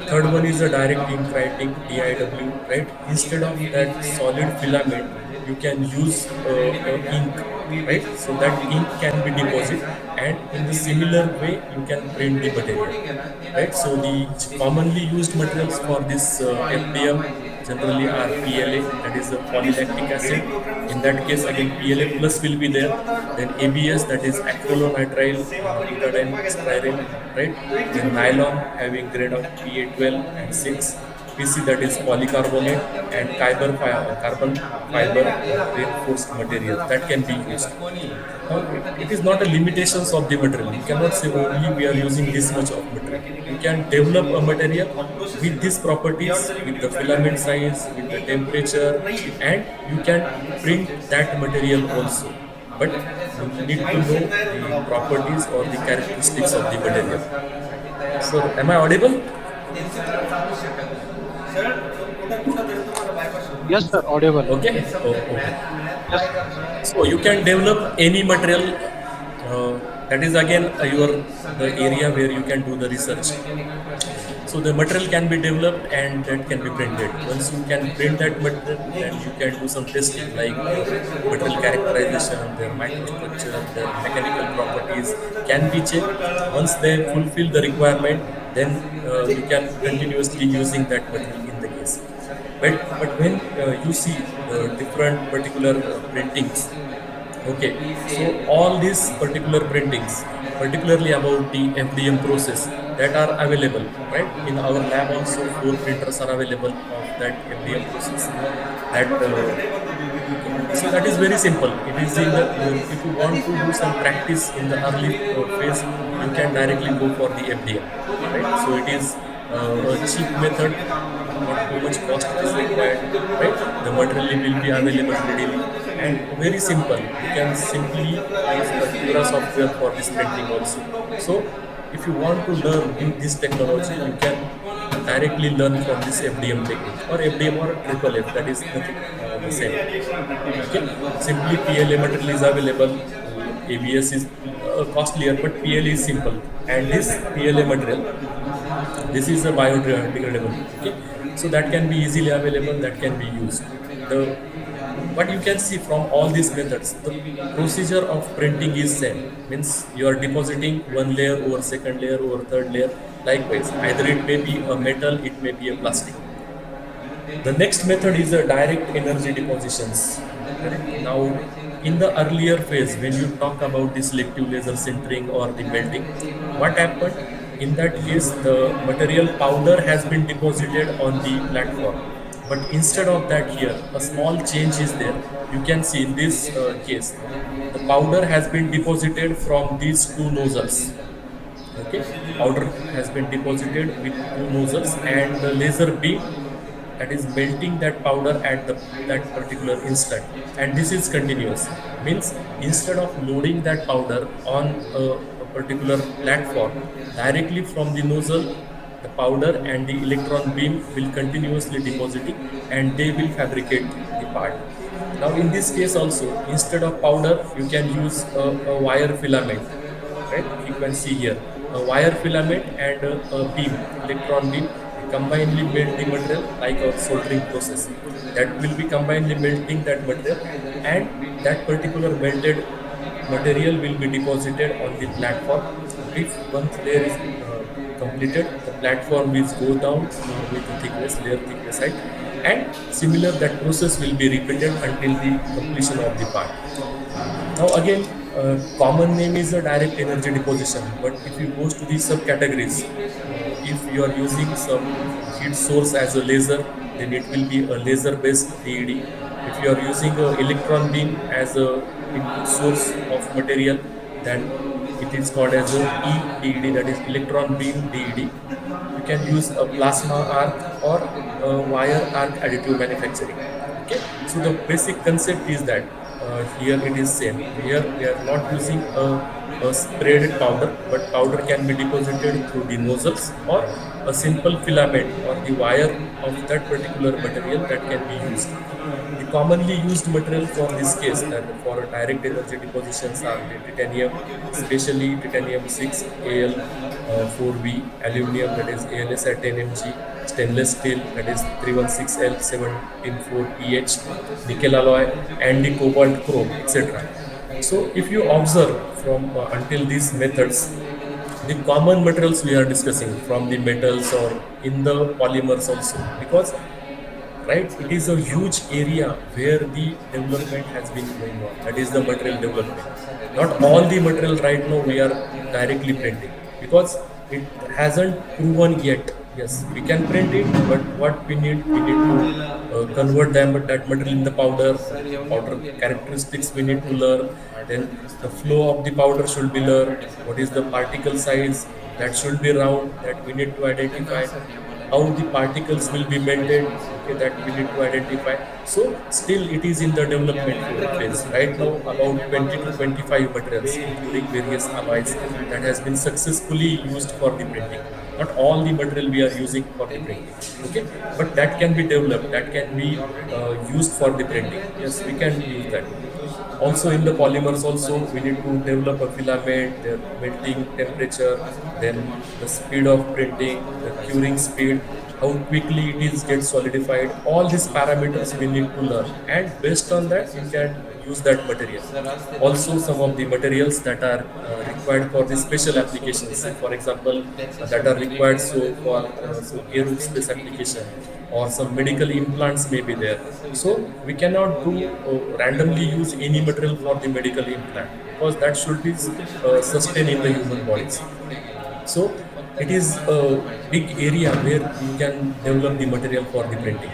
Third one is a direct ink writing, DIW, right? Instead of that solid filament, you can use ink, right? So that ink can be deposited, and in the similar way you can print the material, right? So the commonly used materials for this FDM generally are PLA, that is a polylactic acid. In that case, again PLA plus will be there. Then ABS, that is acrylonitrile butadiene styrene, right? Then nylon having grade of PA12 and 6. PC, that is polycarbonate, and carbon fiber reinforced material that can be used. Now, it is not a limitations of the material. You cannot say only we are using this much of material. You can develop a material with these properties, with the filament size, with the temperature, and you can print that material also. But you need to know the properties or the characteristics of the material. So, am I audible? Yes, sir. Audible. Okay. Oh, okay. Yes. So you can develop any material. That is again the area where you can do the research. So the material can be developed and that can be printed. Once you can print that material, then you can do some testing like material characterization, their microstructure, their mechanical properties can be checked. Once they fulfill the requirement, then you can continuously using that material in the case. But when you see different particular printings, okay, so all these particular printings, particularly about the FDM process, that are available, right? In our lab also, 4 printers are available of that FDM process. That so that is very simple. It is in the if you want to do some practice in the early phase, you can directly go for the FDM, right? So it is a cheap method, not too much cost is required, right? The material will be available readily and very simple. You can simply use the Cura software for this printing also. So if you want to learn in this technology, you can directly learn from this FDM technique or FDM or triple F, that is nothing the same. Okay. Simply PLA material is available. ABS is costlier, but PLA is simple. And this PLA material, this is a biodegradable. Okay, so that can be easily available, that can be used. The what you can see from all these methods, the procedure of printing is same. Means you are depositing one layer over second layer over third layer. Likewise, either it may be a metal, it may be a plastic. The next method is a direct energy depositions. Correct? Now, in the earlier phase, when you talk about the selective laser sintering or the melting, what happened? In that case, the material powder has been deposited on the platform. But instead of that here, a small change is there. You can see in this case, the powder has been deposited from these two nozzles. Okay, powder has been deposited with two nozzles and the laser beam that is melting that powder at that particular instant, and this is continuous. Means instead of loading that powder on a particular platform directly from the nozzle, the powder and the electron beam will continuously depositing and they will fabricate the part. Now in this case also, instead of powder, you can use a wire filament, right? You can see here a wire filament and a beam, electron beam, combinedly melt the material like a soldering process. That will be combinedly melting that material, and that particular melted material will be deposited on the platform. If one layer is completed, the platform will go down with the thickness, layer thickness height, and similar that process will be repeated until the completion of the part. Now again, common name is a direct energy deposition, but if you go to the subcategories, if you are using some heat source as a laser, then it will be a laser based DED. If you are using a electron beam as a input source of material, then it is called as a EDED, that is electron beam DED. You can use a plasma arc or a wire arc additive manufacturing. Okay, so the basic concept is that here it is same. Here we are not using a sprayed powder, but powder can be deposited through the nozzles or a simple filament or the wire of that particular material that can be used. The commonly used material for this case that for direct energy depositions are the titanium, especially titanium 6 Al 4V, aluminum that is ALS at 10 mg, stainless steel that is 316L 174PH, nickel alloy, and the cobalt chrome, etc. So if you observe from until these methods, the common materials we are discussing from the metals or in the polymers also, because right, it is a huge area where the development has been going on, that is the material development. Not all the material right now we are directly printing, because it hasn't proven yet. Yes, we can print it, but what we need to convert them, but that material in the powder characteristics we need to learn. Then the flow of the powder should be learned. What is the particle size, that should be round, that we need to identify. How the particles will be melted, okay, that we need to identify. So still it is in the development phase. Right now about 20 to 25 materials including various alloys that has been successfully used for the printing. Not all the material we are using for the printing, okay, but that can be developed, that can be used for the printing. Yes, we can use that. Also in the polymers also we need to develop a filament, their melting temperature, then the speed of printing, the curing speed, how quickly it is get solidified. All these parameters we need to learn, and based on that we can use that material. Also some of the materials that are required for the special applications, for example that are required so for so aerospace application, or some medical implants may be there. So we cannot do randomly use any material for the medical implant, because that should be sustained in the human bodies. So it is a big area where you can develop the material for the printing.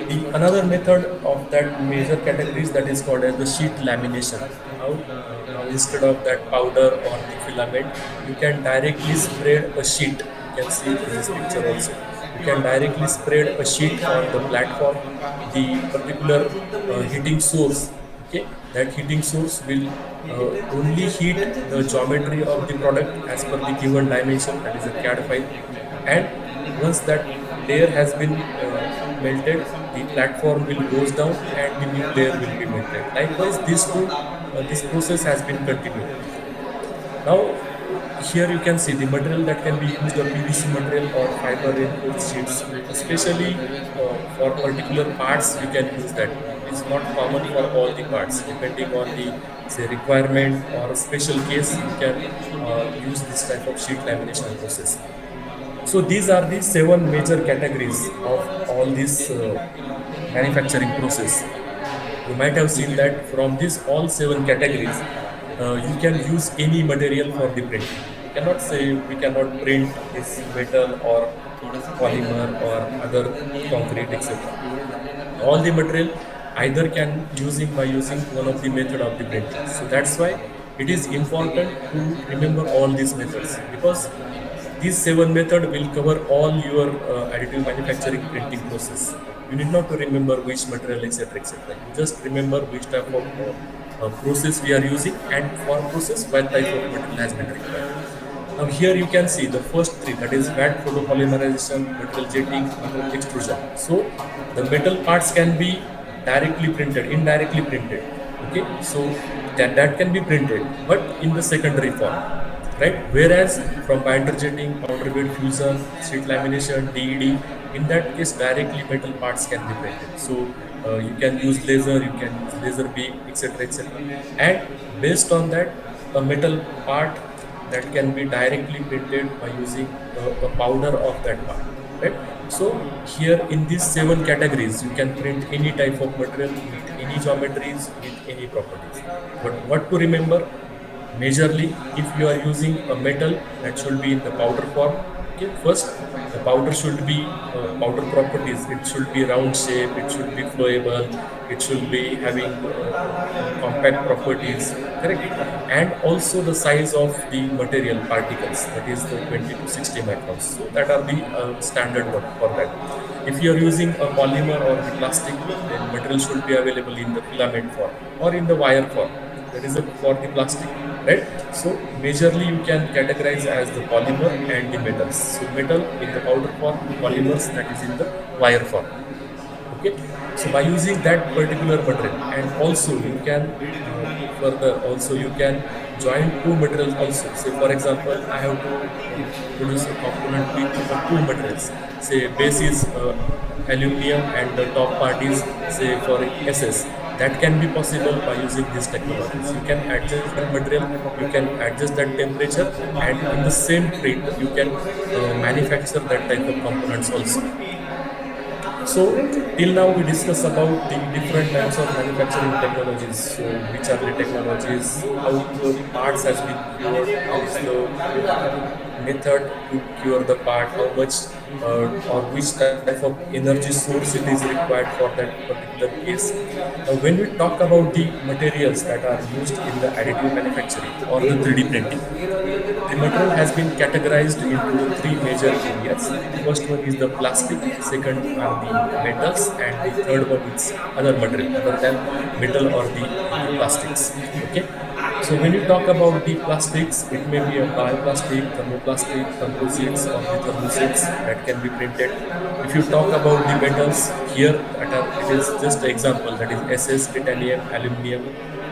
The another method of that major categories that is called as the sheet lamination. Now instead of that powder or the filament, you can directly spread a sheet. You can see in this picture also. You can directly spread a sheet on the platform. The particular heating source, okay, that heating source will only heat the geometry of the product as per the given dimension, that is a CAD file. And once that layer has been melted, the platform will goes down and the new layer will be melted. Likewise, this process has been continued. Now here you can see the material that can be used, a PVC material or fiber reinforced sheets, especially for particular parts you can use that. It's not common for all the parts. Depending on the say requirement or a special case, you can use this type of sheet lamination process. So these are the 7 major categories of all this manufacturing process. You might have seen that from these all 7 categories, you can use any material for the printing. We cannot say we cannot print this metal or polymer or other concrete, etc. All the material either can using by using one of the method of the printing. So that's why it is important to remember all these methods, because these 7 methods will cover all your additive manufacturing printing process. You need not to remember which material, etc., etc. You just remember which type of process we are using, and for process what type of material has been required. Now here you can see the first 3, that is wet photopolymerization, metal jetting, extrusion. So the metal parts can be directly printed, indirectly printed. Okay, so that can be printed, but in the secondary form, right? Whereas from binder jetting, powder bed fusion, sheet lamination, DED, in that case directly metal parts can be printed. So You can use laser, you can use laser beam, etc., etc. And based on that, a metal part that can be directly printed by using a powder of that part, right? So here in these 7 categories, you can print any type of material with any geometries, with any properties. But what to remember? Majorly, if you are using a metal, that should be in the powder form. Okay, first the powder should be powder properties. It should be round shape. It should be flowable. It should be having compact properties. Correct, and also the size of the material particles. That is the 20 to 60 microns. So that are the standard one for that. If you are using a polymer or the plastic, then material should be available in the filament form or in the wire form. That is for the plastic, right? So majorly you can categorize as the polymer and the metals. So metal in the powder form, polymers that is in the wire form. Okay, so by using that particular material, and also you can further also you can join two materials also. Say for example, I have to produce a component with two materials. Say base is aluminum and the top part is say for SS. That can be possible by using these technologies. You can adjust that material, you can adjust that temperature, and in the same print you can manufacture that type of components also. So till now we discuss about the different types of manufacturing technologies. So which are the technologies, how the parts has been cured, how is the method to cure the part, how much or which type of energy source it is required for that particular case. When we talk about the materials that are used in the additive manufacturing or the 3D printing, the material has been categorized into the three major areas. First one is the plastic, second are the metals, and the third one is other material other than metal or the plastics. Okay. So when you talk about the plastics, it may be a bioplastic, thermoplastic, composites, or the thermosets that can be printed. If you talk about the metals, here it is just an example, that is SS, titanium, aluminum.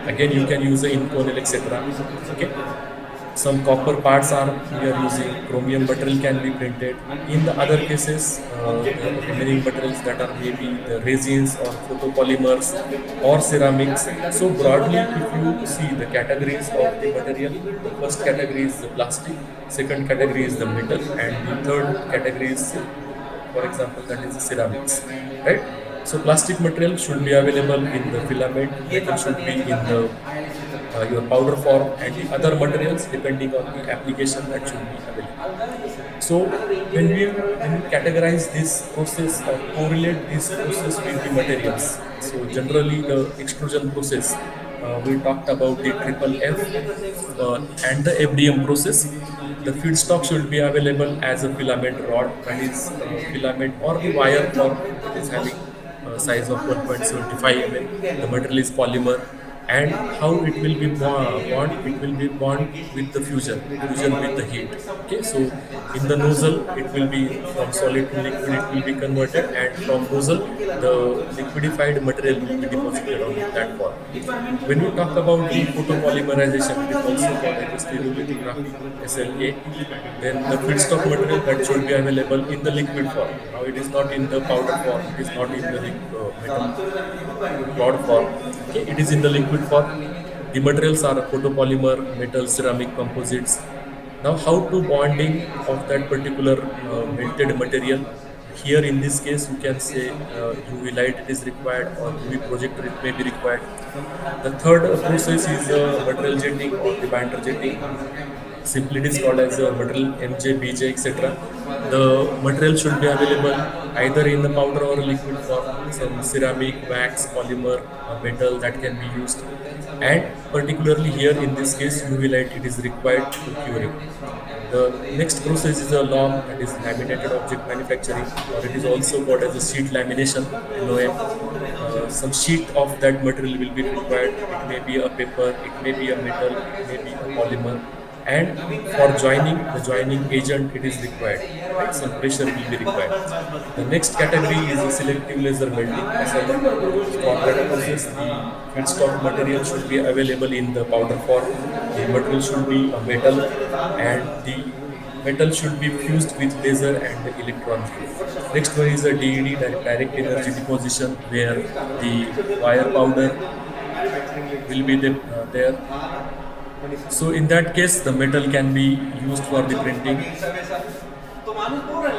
Again, you can use the Inconel, etc. Okay, some copper parts are we are using, chromium material can be printed. In the other cases, the remaining materials that are maybe the resins or photopolymers or ceramics. So broadly, if you see the categories of the material, the first category is the plastic, second category is the metal, and the third category is, for example, that is the ceramics, right? So plastic material should be available in the filament, metal should be in the your powder form, and the other materials depending on the application that should be available. So when we categorize this process or correlate this process with the materials, so generally the extrusion process, we talked about the triple F and the FDM process. The feedstock should be available as a filament rod, that is filament or the wire form that is having a size of 1.75 mm. The material is polymer, and how it will be bond, it will be bond with the fusion with the heat. Okay, so in the nozzle it will be from solid to liquid, it will be converted, and from nozzle the liquidified material will be deposited on that form. When we talk about the photopolymerization, it is also called as the stereolithography, SLA. Then the feedstock material that should be available in the liquid form. Now it is not in the powder form, it is not in the metal rod form. Okay, it is in the liquid form. The materials are photopolymer, metal, ceramic, composites. Now, how to bonding of that particular melted material? Here, in this case, you can say UV light it is required, or UV projector it may be required. The third process is material jetting or the binder jetting. Simply it is called as a material MJ, BJ, etc. The material should be available either in the powder or liquid form, some ceramic, wax, polymer, metal that can be used. And particularly here in this case, UV light it is required to curing. The next process is a LOM, that is laminated object manufacturing, or it is also called as a sheet lamination, LOM. Some sheet of that material will be required. It may be a paper, it may be a metal, it may be a polymer. And for joining, the joining agent it is required, right? Some pressure will be required. The next category is a selective laser melting, SLM. For that process, the feedstock material should be available in the powder form. The material should be a metal, and the metal should be fused with laser and electron beam. Next one is a DED, direct energy deposition, where the wire powder will be there. So in that case, the metal can be used for the printing,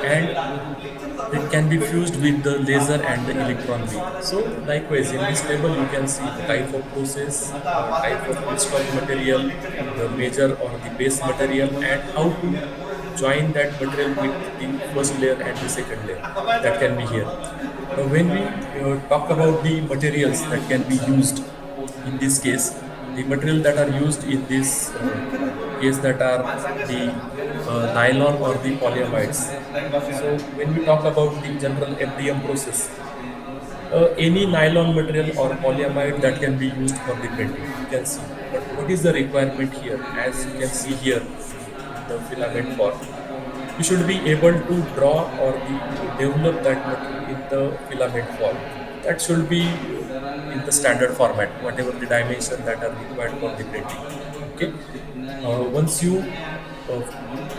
and it can be fused with the laser and the electron beam. So likewise, in this table you can see the type of process, type of feedstock material, the major or the base material, and how to join that material with the first layer and the second layer. That can be here. Now when we talk about the materials that can be used in this case, the material that are used in this case, that are the nylon or the polyamides. So when we talk about the general FDM process, any nylon material or polyamide that can be used for the printing, you can see. But what is the requirement here? As you can see here in the filament form, you should be able to draw or develop that material in the filament form. That should be in the standard format, whatever the dimension that are required for the printing. Okay. Once you uh,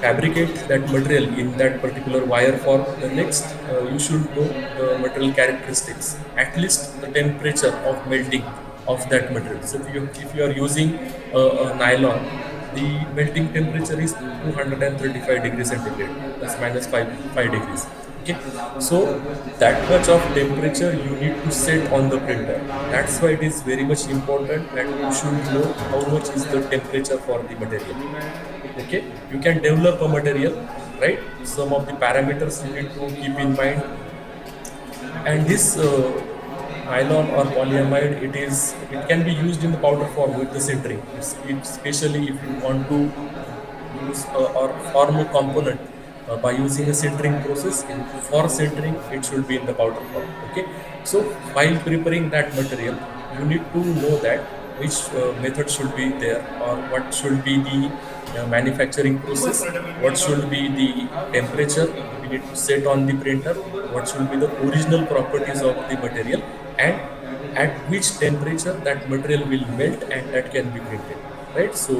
fabricate that material in that particular wire form, the next you should know the material characteristics, at least the temperature of melting of that material. So if you are using a nylon, the melting temperature is 235 degrees centigrade, plus minus 5 degrees. Okay, so that much of temperature you need to set on the printer. That's why it is very much important that you should know how much is the temperature for the material. Okay, you can develop a material, right? Some of the parameters you need to keep in mind. And this nylon or polyamide, it can be used in the powder form with the sintering. It's especially if you want to use or form a component by using a sintering process. For sintering, it should be in the powder form. Okay, so while preparing that material, you need to know that which method should be there, or what should be the manufacturing process, what should be the temperature we need to set on the printer, what should be the original properties of the material, and at which temperature that material will melt and that can be printed, right? So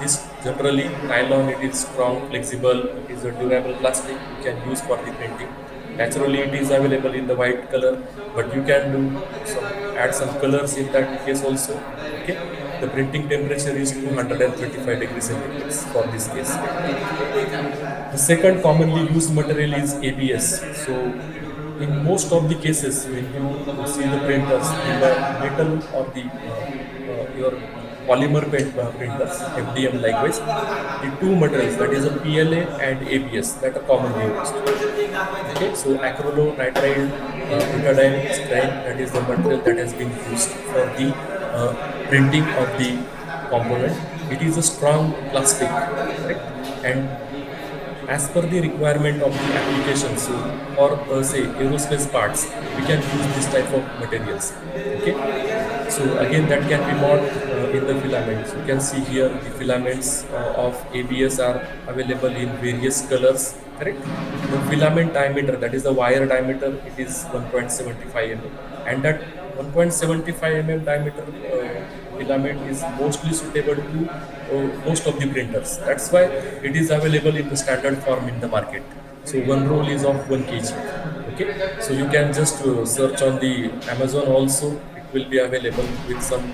this generally nylon, it is strong, flexible, it is a durable plastic you can use for the printing. Naturally it is available in the white color, but you can do add some colors in that case also. Okay, the printing temperature is 235 degrees centigrade for this case. The second commonly used material is ABS. So in most of the cases, when you see the printers, the metal or the your polymer printers, FDM likewise, the two materials, that is a PLA and ABS, that are commonly used. Okay, so acrylonitrile butadiene strain, that is the material that has been used for the printing of the component. It is a strong plastic, right? And as per the requirement of the application, so for say aerospace parts, we can use this type of materials. Okay, so again that can be bought in the filaments. You can see here the filaments of ABS are available in various colors, correct? The filament diameter, that is the wire diameter, it is 1.75 mm, and that 1.75 mm diameter filament is mostly suitable to most of the printers. That's why it is available in the standard form in the market. So one roll is of 1 kg. Okay, so you can just search on the Amazon also. It will be available with some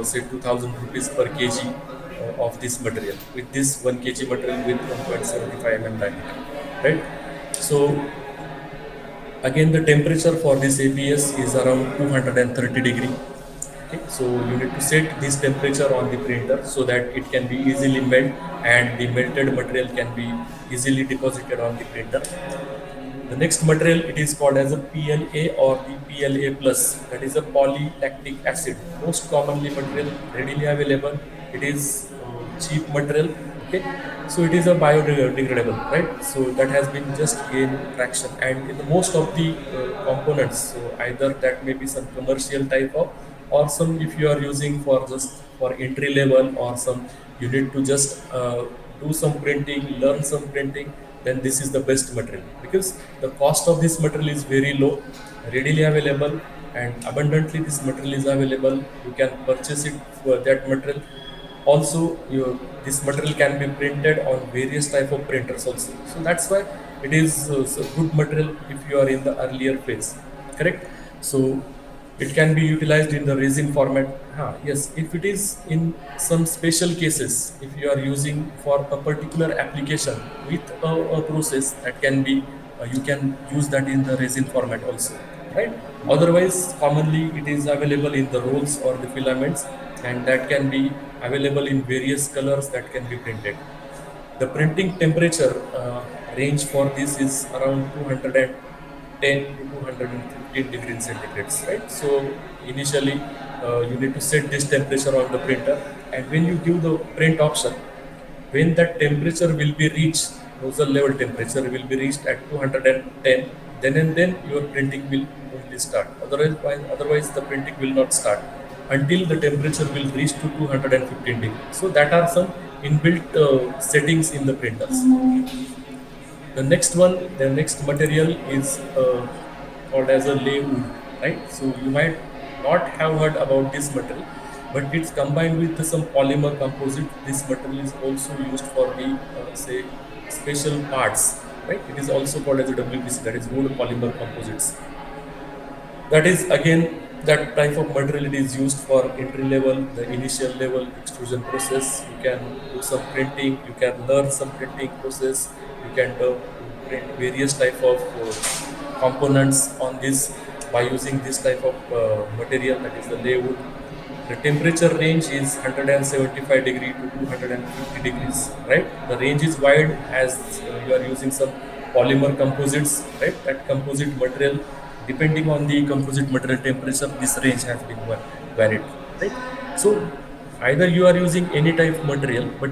say 2000 rupees per kg of this material, with this 1 kg material with 1.75 mm diameter, right? So again, the temperature for this ABS is around 230 degree. Okay, so you need to set this temperature on the printer so that it can be easily melt, and the melted material can be easily deposited on the printer. The next material, it is called as a PLA or the PLA plus, that is a polylactic acid. Most commonly material readily available. It is cheap material. Okay, so it is a biodegradable, right? So that has been just gained traction, and in the most of the components, so either that may be some commercial type of, or some if you are using for just for entry level, or some you need to just do some printing, learn some printing, then this is the best material, because the cost of this material is very low, readily available, and abundantly this material is available. You can purchase it for that material Also, this material can be printed on various type of printers also. So that's why it is so good material if you are in the earlier phase, correct? So it can be utilized in the resin format. Yes, if it is in some special cases, if you are using for a particular application with a process that can be, you can use that in the resin format also, right? Otherwise, commonly it is available in the rolls or the filaments, and that can be available in various colors that can be printed. The printing temperature range for this is around 210 to 215 degrees centigrades, right? So initially, you need to set this temperature on the printer, and when you give the print option, when that temperature will be reached, nozzle level temperature will be reached at 210, then and then your printing will only start. Otherwise the printing will not start until the temperature will reach to 215 degrees. So that are some inbuilt settings in the printers. The next one, the next material is called as a lay wood, right? So you might not have heard about this material, but it's combined with some polymer composite. This material is also used for the say special parts, right? It is also called as a WPC, that is wood polymer composites. That is again that type of material it is used for entry level, the initial level extrusion process. You can do some printing, you can learn some printing process, you can print various type of components on this by using this type of material, that is the lay wood. The temperature range is 175 degree to 250 degrees, right? The range is wide as you are using some polymer composites, right? That composite material, depending on the composite material temperature, this range has been varied, right? So either you are using any type of material, but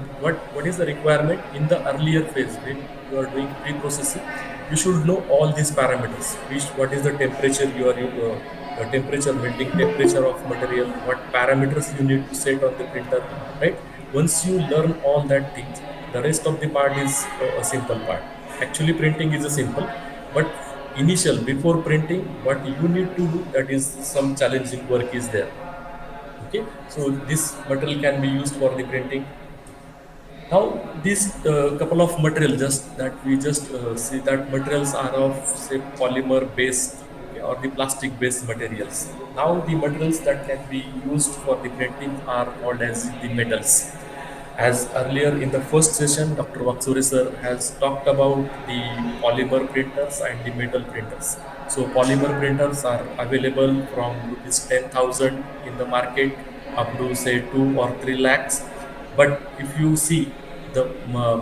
what is the requirement in the earlier phase when you are doing pre-processing? You should know all these parameters. Which what is the temperature you are the temperature, melting temperature of material, what parameters you need to set on the printer, right? Once you learn all that things, the rest of the part is a simple part. Actually, printing is a simple, but initial before printing, what you need to do, that is some challenging work is there. Okay, so this material can be used for the printing. Now, these couple of material just that we just see that materials are of say polymer based, okay, or the plastic based materials. Now, the materials that can be used for the printing are called as the metals. As earlier in the first session, Dr. Vaksuri sir has talked about the polymer printers and the metal printers. So polymer printers are available from rupees 10,000 in the market up to say 2 or 3 lakhs. But if you see the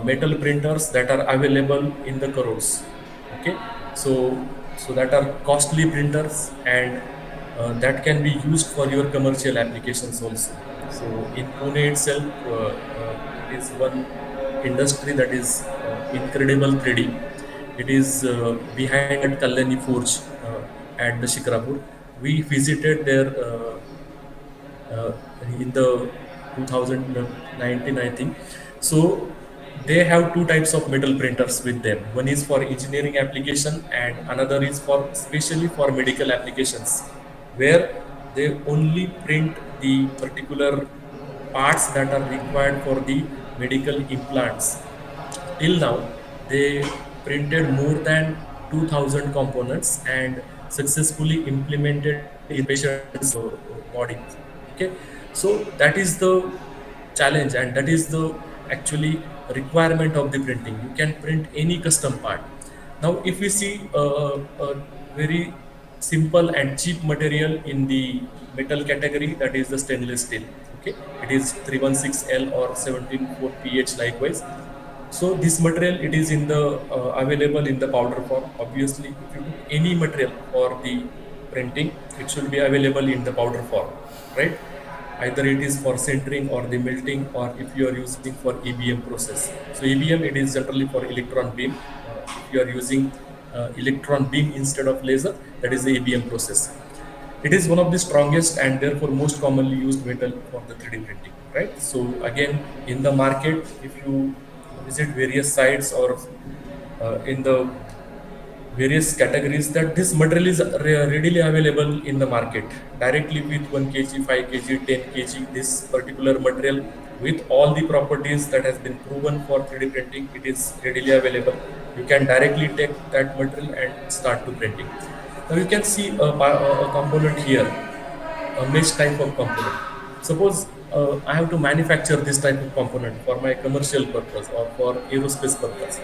metal printers that are available in the crores, okay, so that are costly printers, and that can be used for your commercial applications also. So in Pune itself, it is one industry that is incredible 3D. It is behind that Kalyani Forge at the Shikrapur. We visited there uh, in the 2019, I think. So they have two types of metal printers with them. One is for engineering application, and another is for specially for medical applications, where they only print the particular parts that are required for the medical implants. Till now, they printed more than 2,000 components and successfully implemented in patient's body. Okay, so that is the challenge, and that is the actually requirement of the printing. You can print any custom part. Now, if we see a very simple and cheap material in the metal category, that is the stainless steel. Okay, it is 316L or 174 pH likewise. So this material, it is in the available in the powder form. Obviously, if you took any material for the printing, it should be available in the powder form, right? Either it is for sintering or the melting, or if you are using for EBM process. So EBM, it is generally for electron beam. If you are using electron beam instead of laser, that is the EBM process. It is one of the strongest and therefore most commonly used metal for the 3D printing, right? So again, in the market, if you visit various sites or in the various categories, that this material is readily available in the market directly with 1 kg, 5 kg, 10 kg. This particular material with all the properties that has been proven for 3D printing. It is readily available. You can directly take that material and start to printing. Now you can see a component here, a mesh type of component. Suppose I have to manufacture this type of component for my commercial purpose or for aerospace purpose,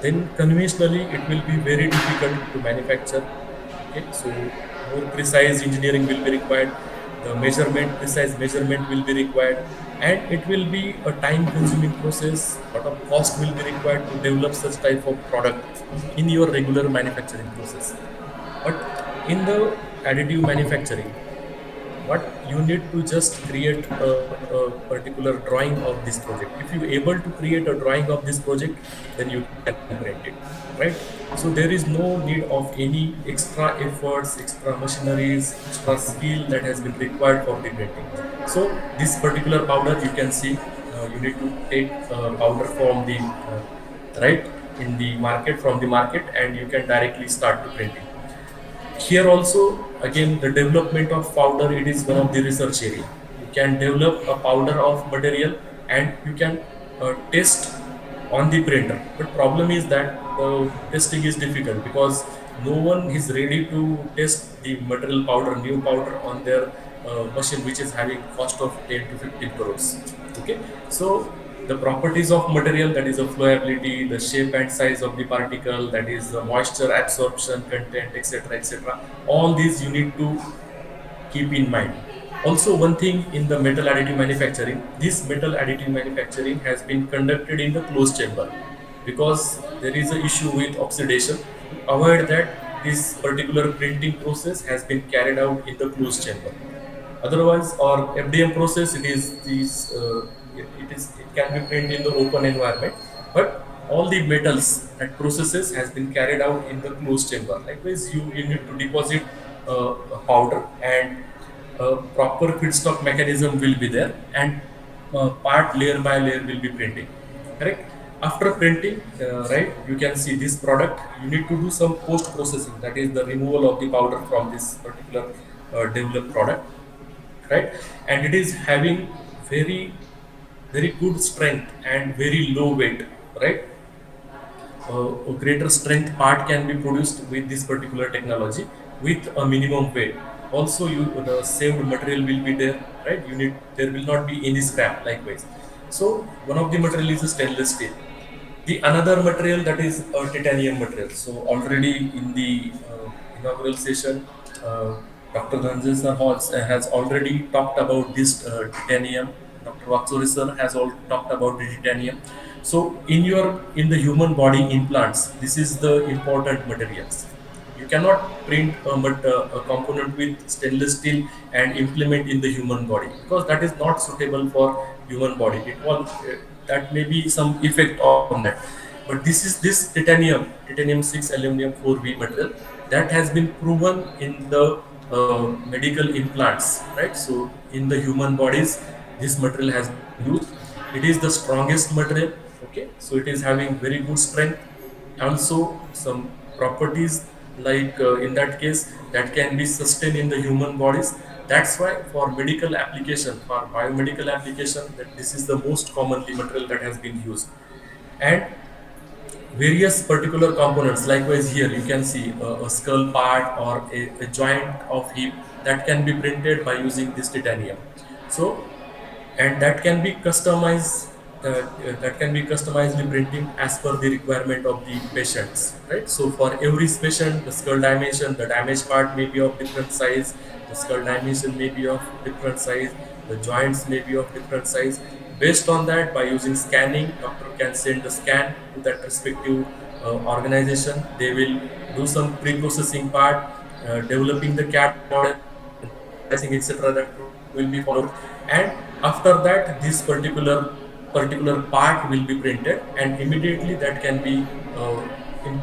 then conventionally it will be very difficult to manufacture. Okay, so more precise engineering will be required. The precise measurement will be required, and it will be a time-consuming process. A lot of cost will be required to develop such type of product in your regular manufacturing process. But in the additive manufacturing, what you need to just create a particular drawing of this project. If you're able to create a drawing of this project, then you can print it, right? So there is no need of any extra efforts, extra machineries, extra skill that has been required for the printing. So this particular powder, you can see, you need to take powder from the right in the market, from the market, and you can directly start to printing. Here also, again, the development of powder, it is one of the research area. You can develop a powder of material and you can test on the printer. But problem is that testing is difficult because no one is ready to test the material powder, new powder on their machine, which is having cost of 10 to 15 crores. Okay, so the properties of material, that is the flowability, the shape and size of the particle, that is the moisture absorption content, etc., etc., all these you need to keep in mind. Also, one thing in the metal additive manufacturing, this metal additive manufacturing has been conducted in the closed chamber because there is an issue with oxidation. To avoid that, this particular printing process has been carried out in the closed chamber. Otherwise, or FDM process, it is these it can be printed in the open environment, but all the metals and processes has been carried out in the closed chamber. Likewise, you need to deposit a powder, and a proper feedstock mechanism will be there, and part layer by layer will be printing. Correct. After printing, right, you can see this product. You need to do some post processing, that is the removal of the powder from this particular developed product, right? And it is having very very good strength and very low weight, right? A greater strength part can be produced with this particular technology with a minimum weight. Also, the saved material will be there, right? There will not be any scrap. Likewise, so one of the material is a stainless steel. The another material, that is a titanium material. So already in the inaugural session, Dr. Ranjan sir has already talked about this titanium. Dr. Vatsuri sir has all talked about the titanium. So in the human body implants, this is the important materials. You cannot print a component with stainless steel and implement in the human body because that is not suitable for human body. That may be some effect on that. But this titanium 6 aluminum 4V material that has been proven in the medical implants, right? So in the human bodies, this material has been used. It is the strongest material. Okay, so it is having very good strength, also some properties like in that case that can be sustained in the human bodies. That's why for medical application, for biomedical application, that this is the most commonly material that has been used. And various particular components, likewise here you can see a skull part or a joint of hip that can be printed by using this titanium. So, and that can be customized, that can be customized the printing as per the requirement of the patients, right? So for every patient, the skull dimension, the damaged part may be of different size, the skull dimension may be of different size, the joints may be of different size. Based on that, by using scanning, doctor can send the scan to that respective organization. They will do some pre-processing part, developing the CAD model, pricing, etc., that will be followed. And after that, this particular part will be printed, and immediately that can be in,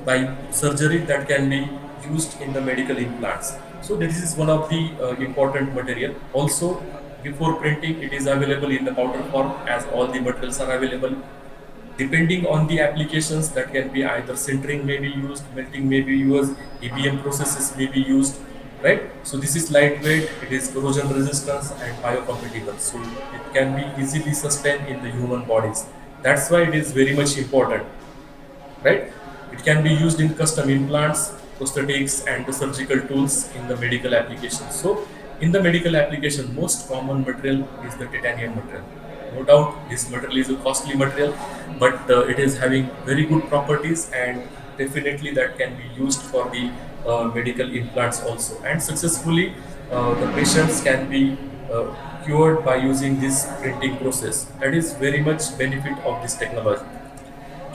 by surgery, that can be used in the medical implants. So this is one of the important material. Also, before printing, it is available in the powder form, as all the materials are available. Depending on the applications, that can be either sintering may be used, melting may be used, EBM processes may be used. right? So this is lightweight, it is corrosion resistance and biocompatible. So it can be easily sustained in the human bodies. That's why it is very much important, right? It can be used in custom implants, prosthetics, and the surgical tools in the medical application. So, in the medical application, most common material is the titanium material. No doubt, this material is a costly material, but it is having very good properties, and definitely that can be used for the medical implants also. And successfully, the patients can be cured by using this printing process. That is very much benefit of this technology.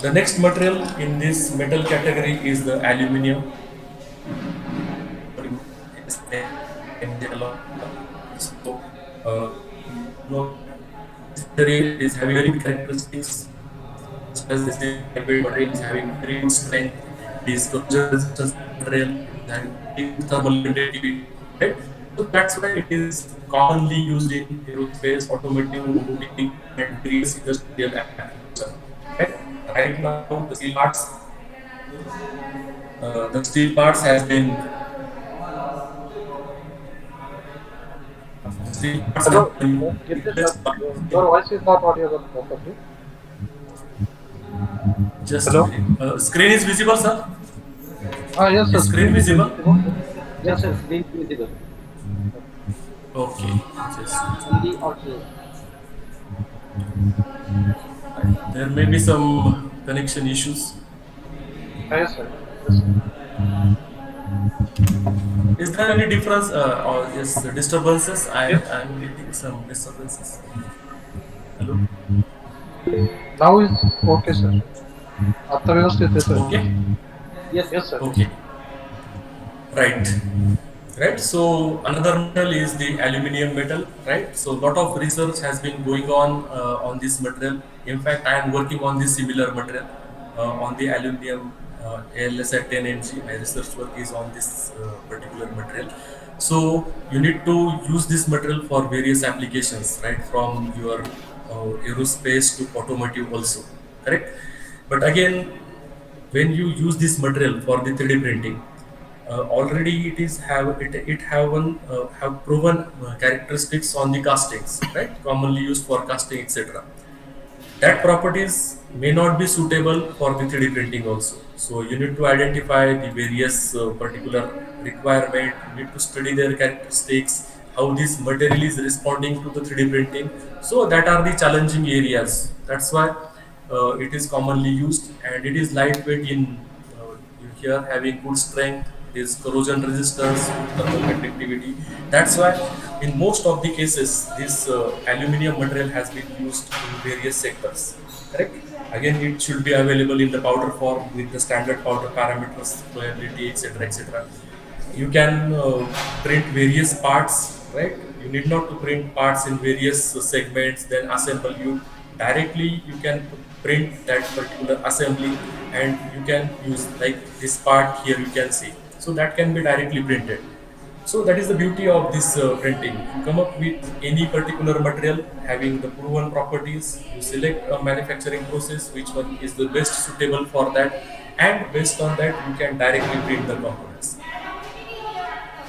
The next material in this metal category is the aluminium. Yes, so, this material is having very good characteristics, such as this is lightweight material is having very good strength. It is corrosion resistance material. It is having very good thermal conductivity, right? So that's why it is commonly used in aerospace, automotive, robotic, and various industrial applications. Right? Right now, the steel parts has been the steel parts has Hello, been get this up. replaced by Your voice is not audible properly. just a Hello? minute. Screen is visible, sir. Yes, sir, Is screen screen is visible? visible. Yes, sir, screen visible. Okay. Just Only audio. there may be some connection issues. Yes, sir. Yes, sir. Is there any difference or just disturbances? Yes. I'm getting some disturbances. Hello. Now is okay, sir. आता व्यवस्थित आहे, sir. Okay. Yes, Yes, sir. Okay. Right. Right. So another metal is the aluminium metal. Right. So a lot of research has been going on this material. In fact, I am working on this similar material on the aluminium ALS at 10 mg. My research work is on this particular material. So you need to use this material for various applications, right? From your aerospace to automotive also, correct? But again, when you use this material for the 3D printing, already it have proven characteristics on the castings, right? Commonly used for casting, etc. That properties may not be suitable for the 3D printing also. So you need to identify the various particular requirement. You need to study their characteristics, how this material is responding to the 3D printing. So that are the challenging areas. That's why it is commonly used, and it is lightweight in here having good strength. It is corrosion resistance, good thermal conductivity. That's why in most of the cases this aluminum material has been used in various sectors, correct? Again, it should be available in the powder form with the standard powder parameters, flowability, etc., etc. You can print various parts, right? You need not to print parts in various segments then assemble. You directly you can print that particular assembly, and you can use like this part here you can see, so that can be directly printed. So that is the beauty of this printing. You come up with any particular material having the proven properties, you select a manufacturing process which one is the best suitable for that, and based on that you can directly print the components.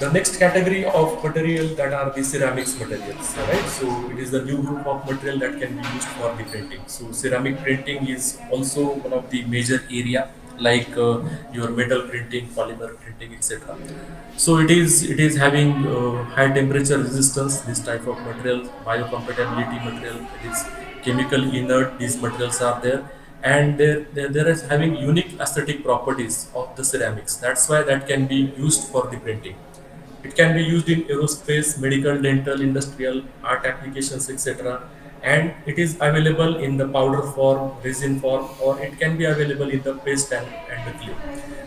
The next category of material that are the ceramics materials, right? So it is the new group of material that can be used for the printing. So ceramic printing is also one of the major area, like your metal printing, polymer printing, etc. So it is having high temperature resistance. This type of material, biocompatibility material, it is chemical inert. These materials are there, and there is having unique aesthetic properties of the ceramics. That's why that can be used for the printing. It can be used in aerospace, medical, dental, industrial, art applications, etc. And it is available in the powder form, resin form, or it can be available in the paste and the clay.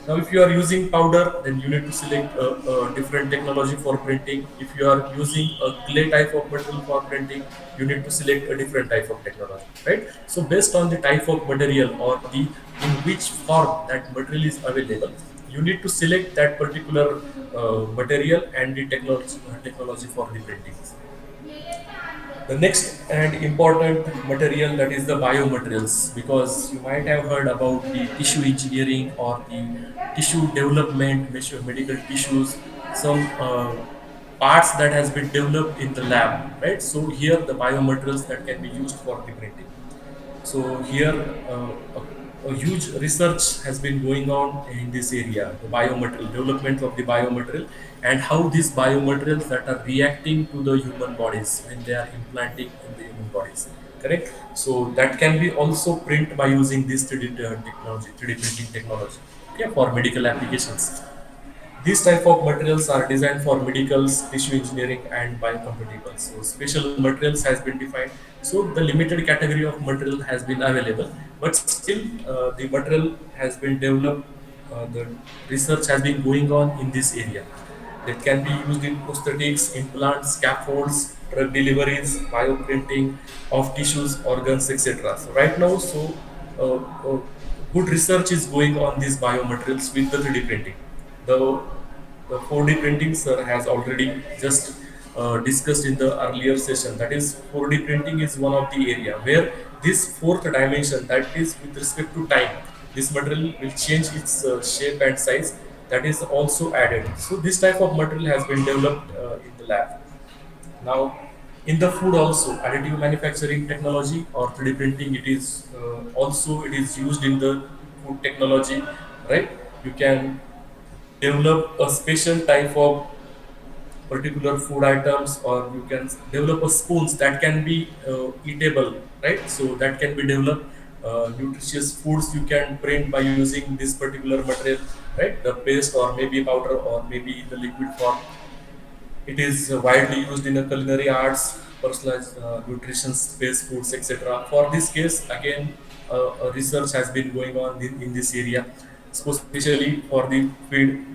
Now, if you are using powder, then you need to select a different technology for printing. If you are using a clay type of material for printing, you need to select a different type of technology, right? So, based on the type of material or the in which form that material is available, you need to select that particular material and the technology for the printing. The next and important material, that is the biomaterials, because you might have heard about the tissue engineering or the tissue development, medical tissues, some parts that has been developed in the lab, right? So here the biomaterials that can be used for the printing. So here a huge research has been going on in this area, the biomaterial development of the biomaterial, and how these biomaterials that are reacting to the human bodies when they are implanting in the human bodies. Correct. So that can be also print by using this 3D technology, 3D printing technology. Okay, for medical applications. These type of materials are designed for medicals, tissue engineering, and biocompatibles. So special materials has been defined. So the limited category of material has been available, but still the material has been developed. The research has been going on in this area. That can be used in prosthetics, implants, scaffolds, drug deliveries, bioprinting of tissues, organs, etc. So right now, uh, uh, good research is going on these biomaterials with the 3D printing. The the 4D printing, sir, has already just discussed in the earlier session. That is, 4D printing is one of the area where this fourth dimension, that is with respect to time, this material will change its shape and size. That is also added. So this type of material has been developed in the lab. Now, in the food also, additive manufacturing technology or 3D printing, it is also it is used in the food technology, right? You can develop a special type of particular food items, or you can develop a spoons that can be eatable, right? So that can be developed. Nutritious foods you can print by using this particular material, right? The paste or maybe powder or maybe the liquid form. It is widely used in the culinary arts, personalized nutrition, space foods, etc. For this case, again, research has been going on in this area, especially for the feed.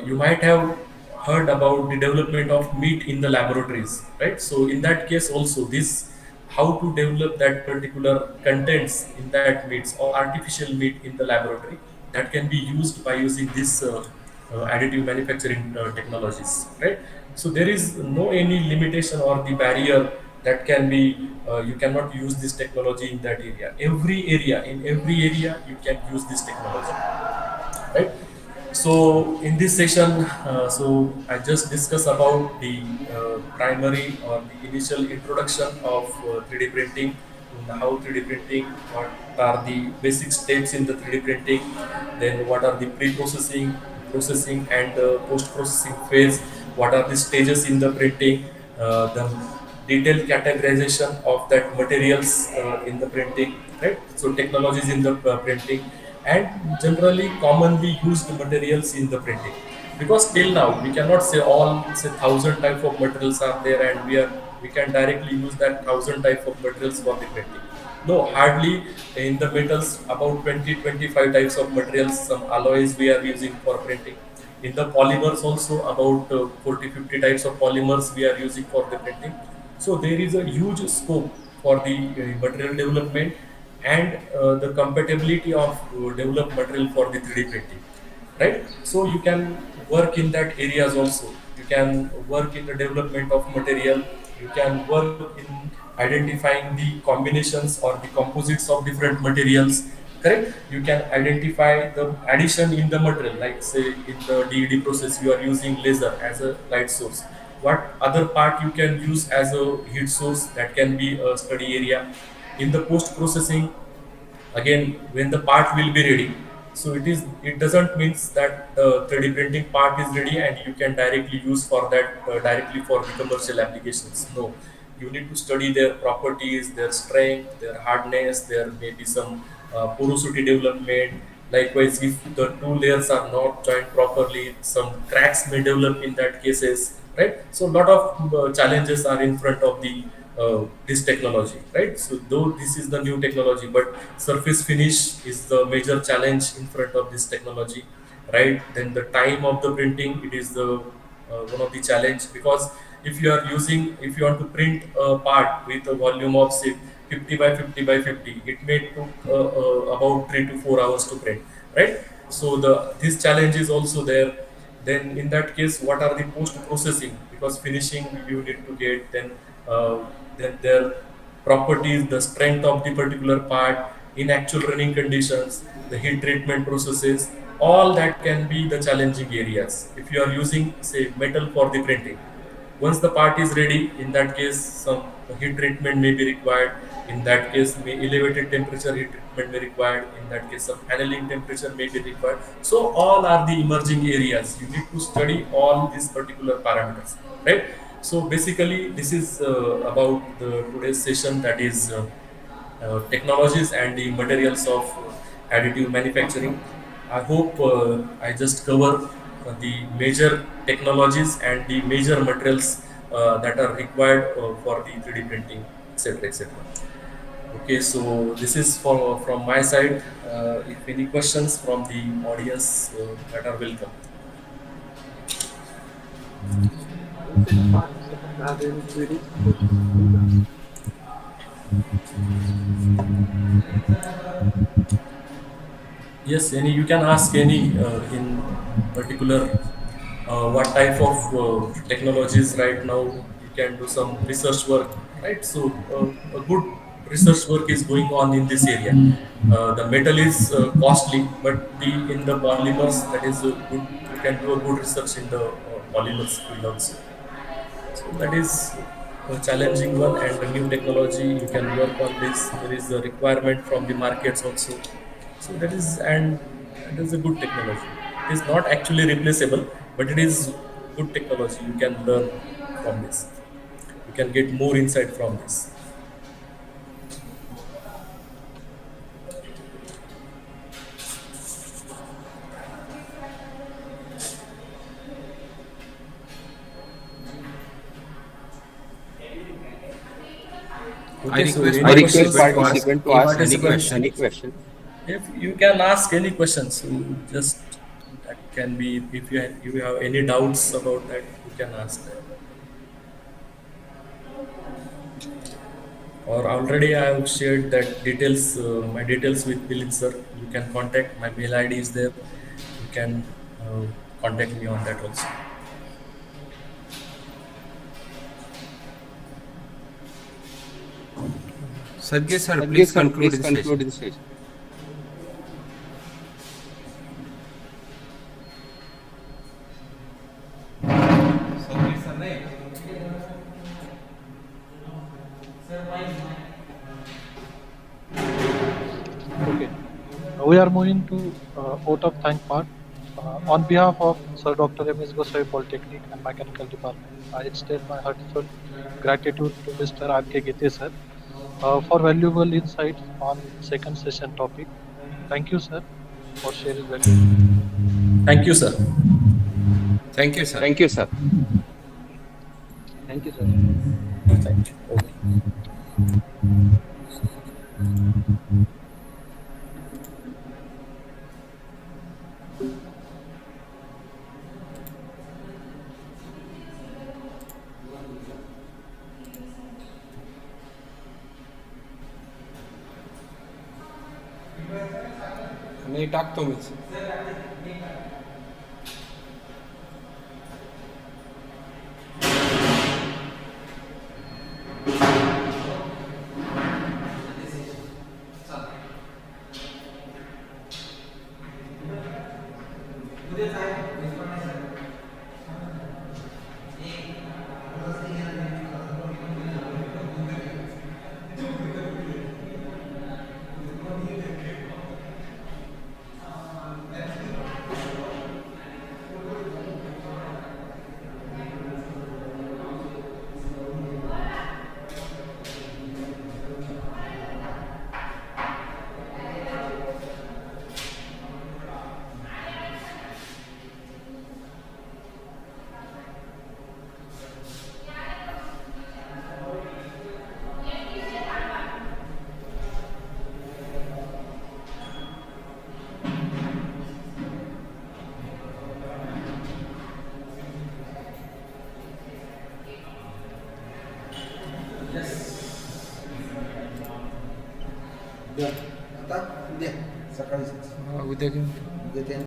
You might have heard about the development of meat in the laboratories, right? So in that case, also this how to develop that particular contents in that meats or artificial meat in the laboratory, that can be used by using this additive manufacturing technologies, right? So there is no any limitation or the barrier that can be you cannot use this technology in that area. Every area you can use this technology, right? So in this session, I just discuss about the primary or the initial introduction of 3D printing, and how 3D printing, what are the basic steps in the 3D printing, then what are the pre-processing, processing, and post-processing phase, what are the stages in the printing, the detailed categorization of that materials in the printing, right? So technologies in the printing, and generally commonly used materials in the printing. Because till now we cannot say all say thousand type of materials are there, and we can directly use that thousand type of materials for the printing. No, hardly. In the metals about 20-25 types of materials, some alloys we are using for printing. In the polymers also about 40-50 types of polymers we are using for the printing. So there is a huge scope for the material development and the compatibility of developed material for the 3D printing, right? So you can work in that areas also. You can work in the development of material. You can work in identifying the combinations or the composites of different materials. Correct. You can identify the addition in the material, like say in the DED process, you are using laser as a light source. What other part you can use as a heat source, that can be a study area. In the post processing, again, when the part will be ready, so it doesn't means that the 3D printing part is ready and you can directly use for that directly for the commercial applications. No, you need to study their properties, their strength, their hardness. There may be some porosity development. Likewise, if the two layers are not joined properly, some cracks may develop in that cases, right? So a lot of challenges are in front of the this technology, right? So though this is the new technology, but surface finish is the major challenge in front of this technology, right? Then the time of the printing, it is the one of the challenge, because if you want to print a part with a volume of say 50 by 50 by 50, it may took about 3 to 4 hours to print, right? So the this challenge is also there. Then in that case, what are the post processing, because finishing you need to get, then their properties, the strength of the particular part, in actual running conditions, the heat treatment processes, all that can be the challenging areas. If you are using, say, metal for the printing, once the part is ready, in that case, some heat treatment may be required. In that case, elevated temperature heat treatment may be required. In that case, some annealing temperature may be required. So all are the emerging areas. You need to study all these particular parameters, right? So basically, this is about the today's session, that is technologies and the materials of additive manufacturing. I hope I just cover the major technologies and the major materials that are required for the 3D printing, etc., etc. Okay, so this is for from my side. If any questions from the audience, that are welcome. If any participant has any queries, questions, please ask. Yes, any you can ask any in particular what type of technologies right now you can do some research work, right? So a good research work is going on in this area. The metal is costly, but the in the polymers, that is good. You can do a good research in the polymers field also. So that is a challenging one and a new technology. You can work on this. There is a requirement from the markets also. So that is a good technology. It is not actually replaceable, but it is good technology. You can learn from this. You can get more insight from this. I Okay, so request any questions? participant to ask any Participants, question. if you can ask any questions, so just that can be, if you have any doubts about that, you can ask that. Or already I have shared that details, my details with Bilin sir. You can contact, my mail ID is there. You can contact me on that also. Sargis sir, please conclude the session. Okay. We are moving to vote of thank part. On behalf of Sir Dr. M.S. Gosai Polytechnic and Mechanical Department, I extend my heartfelt gratitude to Mr. R E Gite sir for valuable insights on second session topic. Thank you, sir, for sharing valuable insights. Thank you, sir. Thank you, sir. Thank you, sir. Thank you. Okay. नाही टाकतो मीच. आता उद्या सकाळी उद्या घेऊन